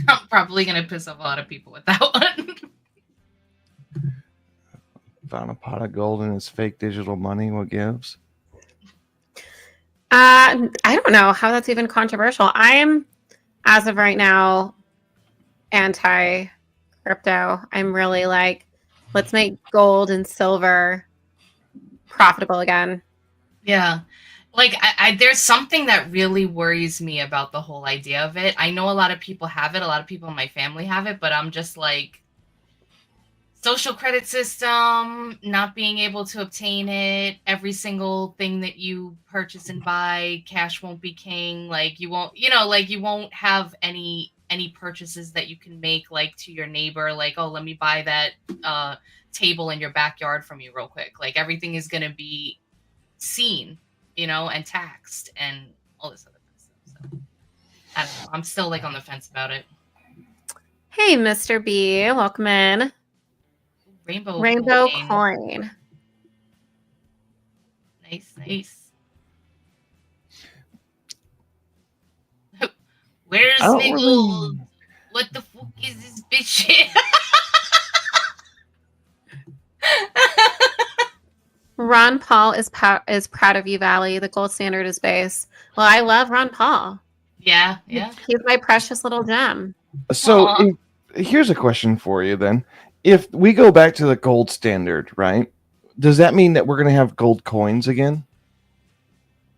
Speaker 3: I'm probably gonna piss off a lot of people with that one.
Speaker 4: Found a pot of gold in his fake digital money. What gives?
Speaker 5: I don't know how that's even controversial. I'm, as of right now, anti crypto. I'm really like, let's make gold and silver profitable again.
Speaker 3: Yeah. Like, I there's something that really worries me about the whole idea of it. I know a lot of people have it. A lot of people in my family have it, but I'm just like, social credit system, not being able to obtain it, every single thing that you purchase and buy, cash won't be king. Like, you won't, like, you won't have any purchases that you can make, like, to your neighbor, like, oh, let me buy that table in your backyard from you real quick. Like, everything is going to be seen, and taxed and all this other stuff. So I don't know. I'm still like on the fence about it.
Speaker 5: Hey, Mr. B, welcome in. Rainbow coin.
Speaker 3: Nice. Where's the gold? What the fuck is this bitch shit?
Speaker 5: Ron Paul is proud of you, Valley. The gold standard is base. Well, I love Ron Paul.
Speaker 3: Yeah.
Speaker 5: He's my precious little gem.
Speaker 4: So here's a question for you then. If we go back to the gold standard, right? Does that mean that we're going to have gold coins again?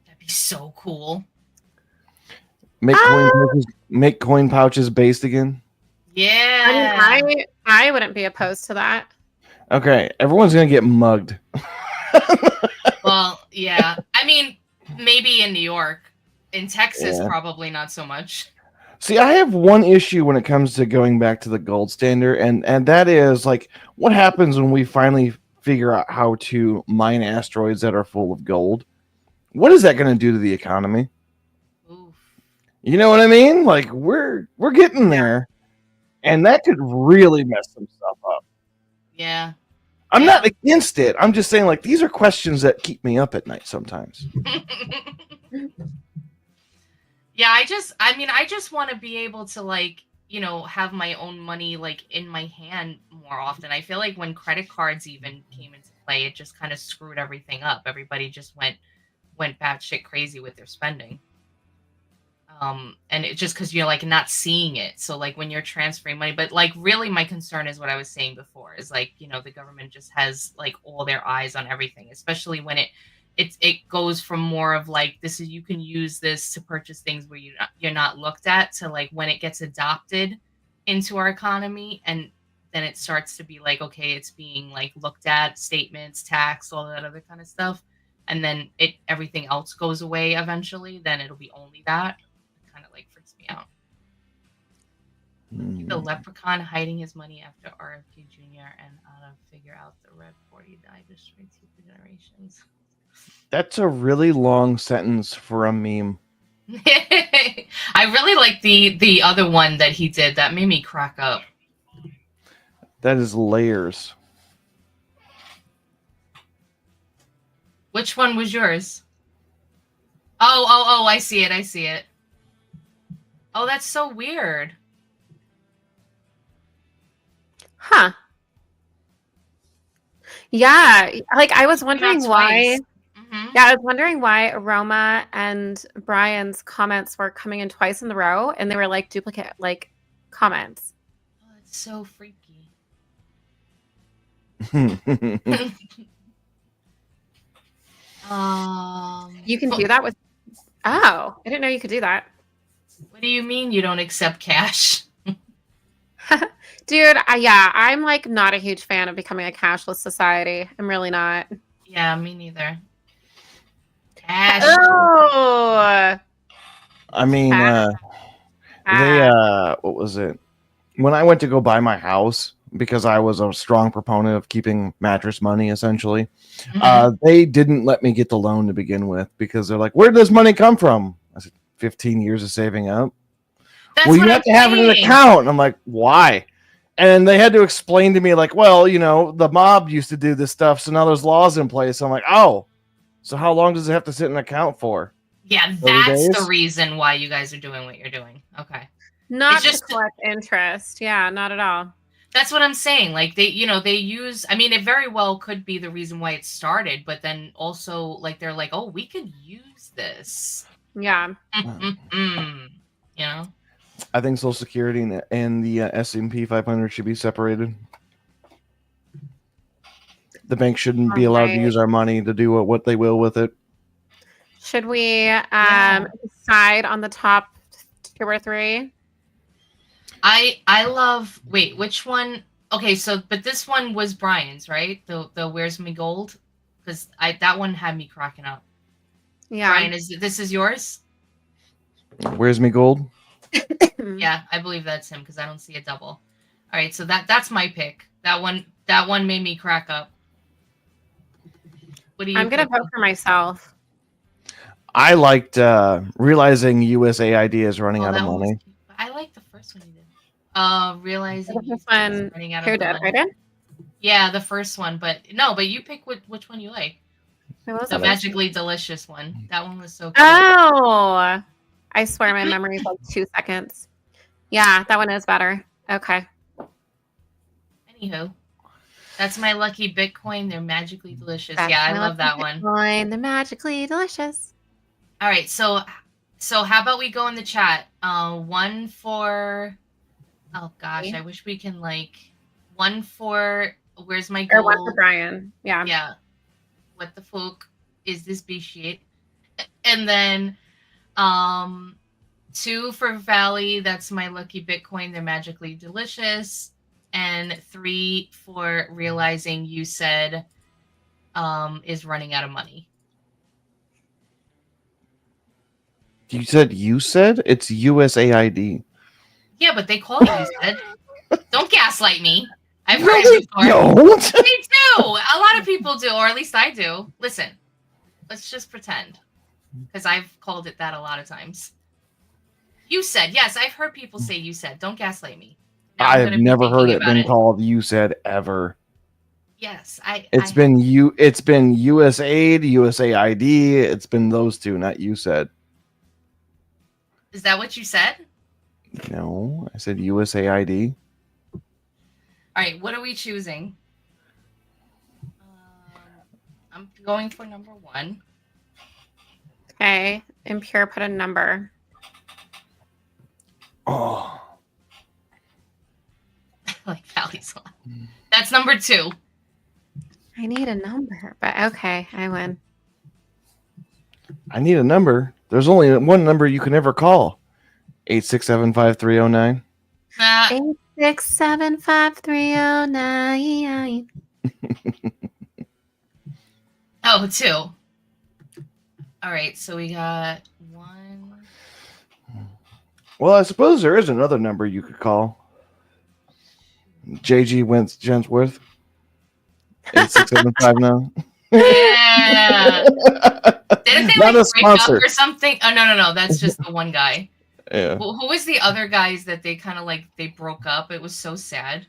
Speaker 3: That'd be so cool.
Speaker 4: Make coin pouches based again?
Speaker 3: Yeah.
Speaker 5: I wouldn't be opposed to that.
Speaker 4: Okay, everyone's going to get mugged.
Speaker 3: Well, yeah. I mean, maybe in New York. In Texas, probably not so much.
Speaker 4: See, I have one issue when it comes to going back to the gold standard, and that is, like, what happens when we finally figure out how to mine asteroids that are full of gold? What is that going to do to the economy?
Speaker 3: Oof.
Speaker 4: You know what I mean? Like, we're getting there, and that could really mess some stuff up.
Speaker 3: Yeah.
Speaker 4: I'm not against it. I'm just saying, like, these are questions that keep me up at night sometimes.
Speaker 3: Yeah, I just want to be able to, like, have my own money, like, in my hand more often. I feel like when credit cards even came into play, it just kind of screwed everything up. Everybody just went batshit crazy with their spending. And it just because you're, like, not seeing it. So, like, when you're transferring money, but, like, really my concern is what I was saying before is, like, the government just has, like, all their eyes on everything, especially when it goes from more of like, you can use this to purchase things where you're not looked at, to like when it gets adopted into our economy, and then it starts to be like, okay, it's being like looked at, statements, tax, all that other kind of stuff, and then everything else goes away eventually. Then it'll be only that. It kind of like freaks me out. The leprechaun hiding his money after RFK Jr. and how to figure out the Red 40 died destroyed 2 generations.
Speaker 4: That's a really long sentence for a meme.
Speaker 3: I really like the other one that he did. That made me crack up.
Speaker 4: That is layers.
Speaker 3: Which one was yours? Oh, I see it. Oh, that's so weird.
Speaker 5: Huh. Yeah, like I was wondering
Speaker 3: Not
Speaker 5: why.
Speaker 3: twice. Mhm.
Speaker 5: Yeah, I was wondering why Aroma and Brian's comments were coming in twice in the row, and they were like duplicate like comments.
Speaker 3: Oh, that's so freaky.
Speaker 5: You can do that with. Oh, I didn't know you could do that.
Speaker 3: What do you mean you don't accept cash?
Speaker 5: Dude, yeah, I'm like not a huge fan of becoming a cashless society. I'm really not.
Speaker 3: Yeah, me neither. Cash.
Speaker 5: Oh,
Speaker 4: I mean,
Speaker 5: bad.
Speaker 4: what was it? When I went to go buy my house, because I was a strong proponent of keeping mattress money, essentially, they didn't let me get the loan to begin with because they're like, "Where does money come from?" I said, 15 years of saving up.
Speaker 3: That's
Speaker 4: Well,
Speaker 3: what
Speaker 4: you
Speaker 3: I'm
Speaker 4: have to have an
Speaker 3: saying.
Speaker 4: account. And I'm like, why? And they had to explain to me, like, well, you know, the mob used to do this stuff, so now there's laws in place. I'm like, oh, so how long does it have to sit in an account for?
Speaker 3: Yeah,
Speaker 4: 30
Speaker 3: that's the
Speaker 4: days?
Speaker 3: reason why you guys are doing what you're doing. Okay.
Speaker 5: Not
Speaker 3: It's just-
Speaker 5: to collect interest. Yeah, not at all.
Speaker 3: That's what I'm saying. Like they use, I mean, it very well could be the reason why it started, but then also like they're like, oh, we could use this.
Speaker 5: Yeah.
Speaker 3: You know?
Speaker 4: I think Social Security and the S&P 500 should be separated. The bank shouldn't be allowed to use our money to do what they will with it.
Speaker 5: Should we decide on the top 2 or 3?
Speaker 3: I love, wait, which one? Okay, so but this one was Brian's, right? The Where's Me Gold? Because that one had me cracking up.
Speaker 5: Yeah.
Speaker 3: Brian, this is yours?
Speaker 4: Where's Me Gold?
Speaker 3: Yeah, I believe that's him because I don't see a double. All right, so that's my pick. That one made me crack up. What do you?
Speaker 5: I'm gonna vote for myself.
Speaker 4: I liked realizing USAID is running out of money.
Speaker 3: I like the first one you did. Realizing
Speaker 5: The first one,
Speaker 3: running out
Speaker 5: who
Speaker 3: of
Speaker 5: did?
Speaker 3: money.
Speaker 5: I did?
Speaker 3: Yeah, the first one, but you pick which one you like.
Speaker 5: Who was
Speaker 3: The
Speaker 5: it?
Speaker 3: Magically Delicious one. That one was so cute.
Speaker 5: Oh, I swear my memory is like 2 seconds. Yeah, that one is better. Okay.
Speaker 3: Anywho, that's my lucky Bitcoin. They're magically delicious.
Speaker 5: That's
Speaker 3: yeah, I
Speaker 5: my
Speaker 3: love that
Speaker 5: lucky
Speaker 3: one.
Speaker 5: Bitcoin. They're magically delicious.
Speaker 3: All right, so how about we go in the chat? One for, oh gosh, I wish we can like one for Where's My Gold?
Speaker 5: Or one for Brian. Yeah.
Speaker 3: Yeah. What the fuck is this B shit? And then 2 for Valley, that's my lucky Bitcoin. They're magically delicious. And 3 for Realizing You Said is running out of money.
Speaker 4: You said? It's USAID.
Speaker 3: Yeah, but they call it You Said. Don't gaslight me. I've heard it before.
Speaker 4: Don't.
Speaker 3: They do. A lot of people do, or at least I do. Listen, let's just pretend. Because I've called it that a lot of times. You said. Yes, I've heard people say you said. Don't gaslight me. Now
Speaker 4: I
Speaker 3: I'm
Speaker 4: have
Speaker 3: gonna be
Speaker 4: never heard
Speaker 3: thinking
Speaker 4: it
Speaker 3: about
Speaker 4: been called You Said ever.
Speaker 3: Yes,
Speaker 4: It's been USAID, USAID. It's been those two, not You Said.
Speaker 3: Is that what you said?
Speaker 4: No, I said USAID.
Speaker 3: All right, what are we choosing? I'm going for number 1.
Speaker 5: Okay. Impure put a number.
Speaker 4: Oh.
Speaker 3: Like Valley's one. That's number 2.
Speaker 5: I need a number, but okay, I win.
Speaker 4: I need a number. There's only one number you can ever call. 867-5309.
Speaker 5: 8675309.
Speaker 3: Oh, 2. All right, so we got 1.
Speaker 4: Well, I suppose there is another number you could call. JG Jensworth. 86759.
Speaker 3: Yeah. Didn't they
Speaker 4: Not
Speaker 3: like
Speaker 4: a
Speaker 3: break up
Speaker 4: sponsor.
Speaker 3: or something? Oh no, that's just the one guy.
Speaker 4: Yeah.
Speaker 3: Who was the other guys that they kind of like they broke up? It was so sad.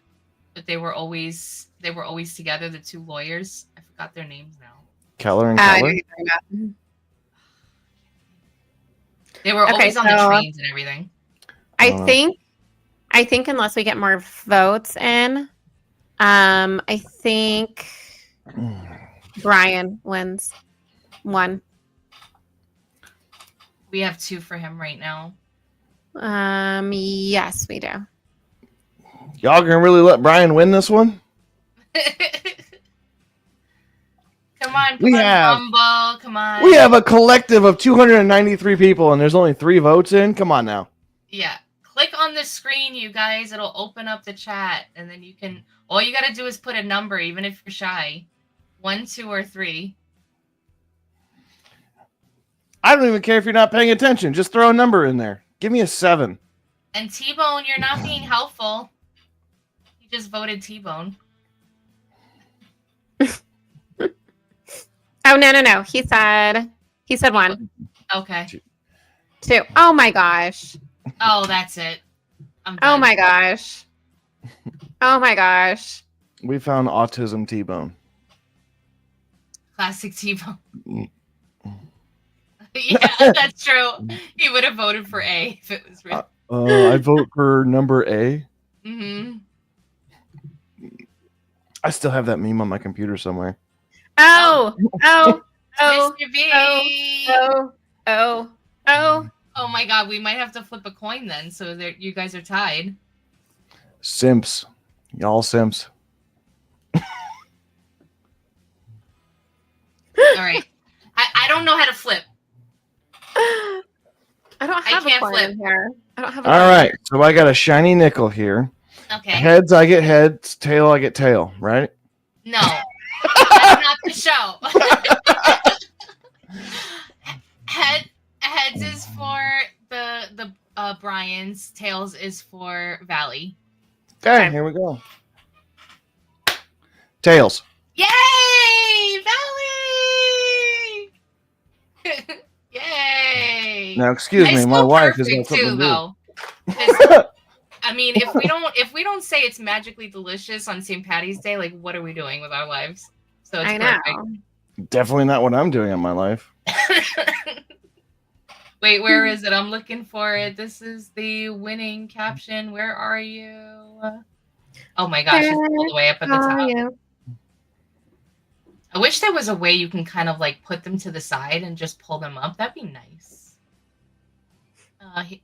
Speaker 3: but they were always together. The two lawyers, I forgot their names now.
Speaker 4: Keller and
Speaker 5: I know
Speaker 4: Keller.
Speaker 5: what you're talking about.
Speaker 3: They were
Speaker 5: Okay,
Speaker 3: always on the
Speaker 5: so-
Speaker 3: trains and everything.
Speaker 5: I
Speaker 4: Uh,
Speaker 5: think unless we get more votes in, I think Brian wins. One.
Speaker 3: We have 2 for him right now.
Speaker 5: Yes, we do.
Speaker 4: Y'all gonna really let Brian win this one?
Speaker 3: Come on,
Speaker 4: We have-
Speaker 3: Rumble. Come on.
Speaker 4: We have a collective of 293 people, and there's only 3 votes in. Come on now.
Speaker 3: Yeah. Click on the screen, you guys. It'll open up the chat, and then you can. All you got to do is put a number, even if you're shy. 1, 2, or 3.
Speaker 4: I don't even care if you're not paying attention. Just throw a number in there. Give me a 7.
Speaker 3: And T-Bone, you're not being helpful. You just voted T-Bone.
Speaker 5: Oh no. He said 1.
Speaker 3: Okay.
Speaker 5: 2. Oh my gosh.
Speaker 3: Oh, that's it. I'm
Speaker 5: Oh
Speaker 3: done.
Speaker 5: my gosh. Oh my gosh.
Speaker 4: We found autism T-Bone.
Speaker 3: Classic T-Bone. Yeah, that's true. He would have voted for A if it was real.
Speaker 4: I vote for number A.
Speaker 3: Mm-hmm.
Speaker 4: I still have that meme on my computer somewhere.
Speaker 5: Oh.
Speaker 3: Mr. B.
Speaker 5: Oh.
Speaker 3: Oh my God, we might have to flip a coin then, so that you guys are tied.
Speaker 4: Simps. Y'all simps.
Speaker 3: All right. I don't know how to flip.
Speaker 5: I don't have a
Speaker 3: can't
Speaker 5: coin
Speaker 3: flip.
Speaker 5: in here. I don't have a
Speaker 4: All
Speaker 5: coin.
Speaker 4: right. So I got a shiny nickel here.
Speaker 3: Okay.
Speaker 4: Heads, I get heads. Tail, I get tail. Right?
Speaker 3: No. That's not the show. Heads is for the Bryans. Tails is for Valley.
Speaker 4: Okay, here we go. Tails.
Speaker 3: Yay! Valley! Yay!
Speaker 4: Now, excuse me,
Speaker 3: It's
Speaker 4: my
Speaker 3: still
Speaker 4: wife is
Speaker 3: perfect,
Speaker 4: got something to do.
Speaker 3: though. 'Cause, I mean, if we don't say it's magically delicious on St. Patty's Day, like what are we doing with our lives? So it's
Speaker 5: I know.
Speaker 3: perfect.
Speaker 4: Definitely not what I'm doing in my life.
Speaker 3: Wait, where is it? I'm looking for it. This is the winning caption. Where are you? Oh my gosh, it's all the way up at the top.
Speaker 5: You.
Speaker 3: I wish there was a way you can kind of like put them to the side and just pull them up. That'd be nice.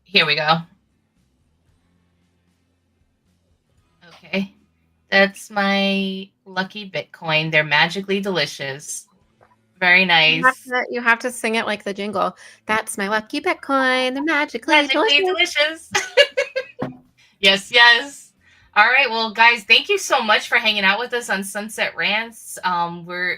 Speaker 3: Here we go. Okay. That's my lucky Bitcoin. They're magically delicious. Very nice.
Speaker 5: You have to sing it like the jingle. That's my lucky Bitcoin. The magically
Speaker 3: delicious. Yes. All right, well, guys, thank you so much for hanging out with us on Sunset Rants.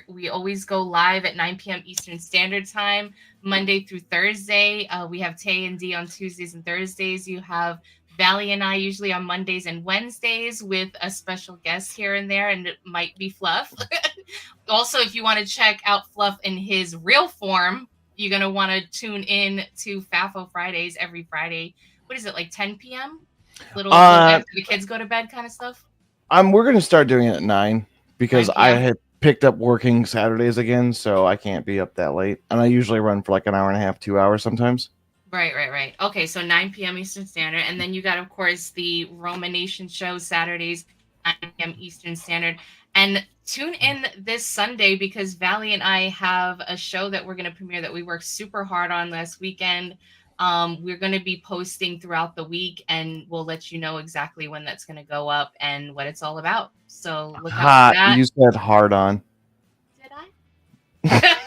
Speaker 3: We always go live at 9 p.m. Eastern Standard Time, Monday through Thursday. We have Tay and D on Tuesdays and Thursdays. You have Valley and I usually on Mondays and Wednesdays with a special guest here and there, and it might be Fluff. Also, if you want to check out Fluff in his real form, you're going to want to tune in to FAFO Fridays every Friday. What is it, like 10 p.m.? Little after the kids go to bed kind of stuff?
Speaker 4: We're going to start doing it at 9 because
Speaker 3: 9
Speaker 4: I
Speaker 3: p.m.
Speaker 4: had picked up working Saturdays again, so I can't be up that late. And I usually run for like an hour and a half, 2 hours sometimes.
Speaker 3: Right. Okay, so 9 p.m. Eastern Standard. And then you got, of course, the Roma Nation show Saturdays, 9 p.m. Eastern Standard. And tune in this Sunday because Valley and I have a show that we're going to premiere that we worked super hard on last weekend. We're going to be posting throughout the week, and we'll let you know exactly when that's going to go up and what it's all about. So look out for that.
Speaker 4: You said hard on.
Speaker 3: Did I?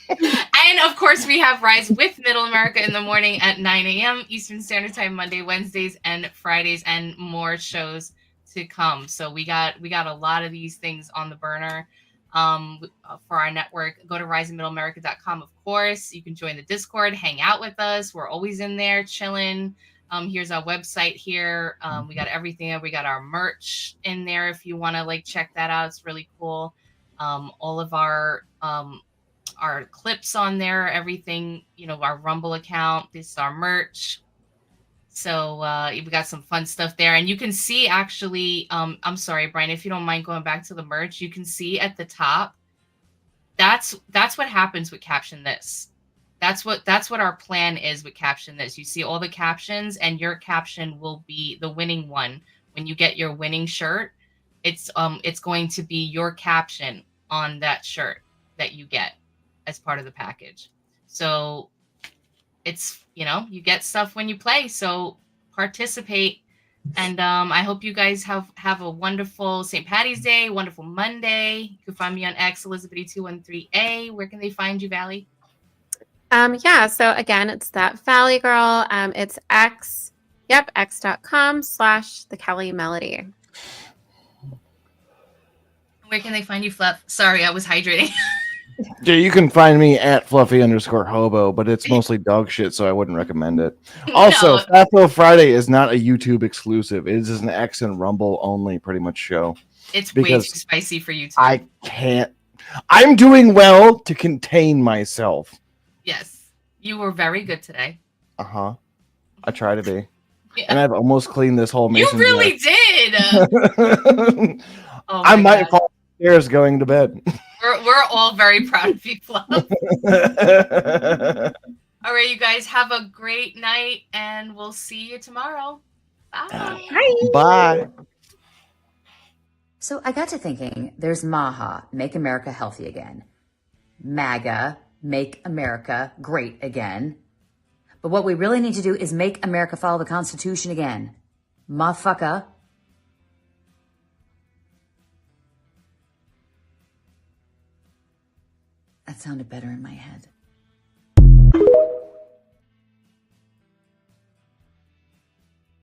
Speaker 3: And of course, we have Rise with Middle America in the morning at 9 a.m. Eastern Standard Time, Monday, Wednesdays, and Fridays, and more shows to come. So we got a lot of these things on the burner for our network. Go to risingmiddleamerica.com. Of course, you can join the Discord, hang out with us. We're always in there chilling. Here's our website here. We got everything. We got our merch in there if you want to like check that out. It's really cool. All of our clips on there, everything, our Rumble account. This is our merch. So we got some fun stuff there, and you can see actually. I'm sorry, Brian, if you don't mind going back to the merch, you can see at the top. That's what happens with Caption This. That's what our plan is with Caption This. You see all the captions, and your caption will be the winning one. When you get your winning shirt, it's going to be your caption on that shirt that you get as part of the package. So it's, you get stuff when you play, so participate. And I hope you guys have a wonderful St. Patty's Day, wonderful Monday. You can find me on X, Elizabeth213A. Where can they find you, Valley?
Speaker 5: Yeah, so again, it's that Valley Girl. It's X, x.com/the Kelly Melody.
Speaker 3: Where can they find you, Fluff? Sorry, I was hydrating.
Speaker 4: Yeah, you can find me at Fluffy_Hobo, but it's mostly dog shit, so I wouldn't recommend it. Also,
Speaker 3: No.
Speaker 4: FAFO Friday is not a YouTube exclusive. It is an X and Rumble only pretty much show.
Speaker 3: It's way too spicy for you.
Speaker 4: I can't. I'm doing well to contain myself.
Speaker 3: Yes, you were very good today.
Speaker 4: I try to be.
Speaker 3: Yeah.
Speaker 4: And I've almost cleaned this whole mason
Speaker 3: You really did.
Speaker 4: I might fall upstairs going to bed.
Speaker 3: We're all very proud of you, Fluff. All right, you guys have a great night, and we'll see you tomorrow. Bye.
Speaker 4: Bye.
Speaker 10: So I got to thinking, there's MAHA, Make America Healthy Again. MAGA, Make America Great Again. But what we really need to do is make America follow the Constitution again. Motherfucker. That sounded better in my head.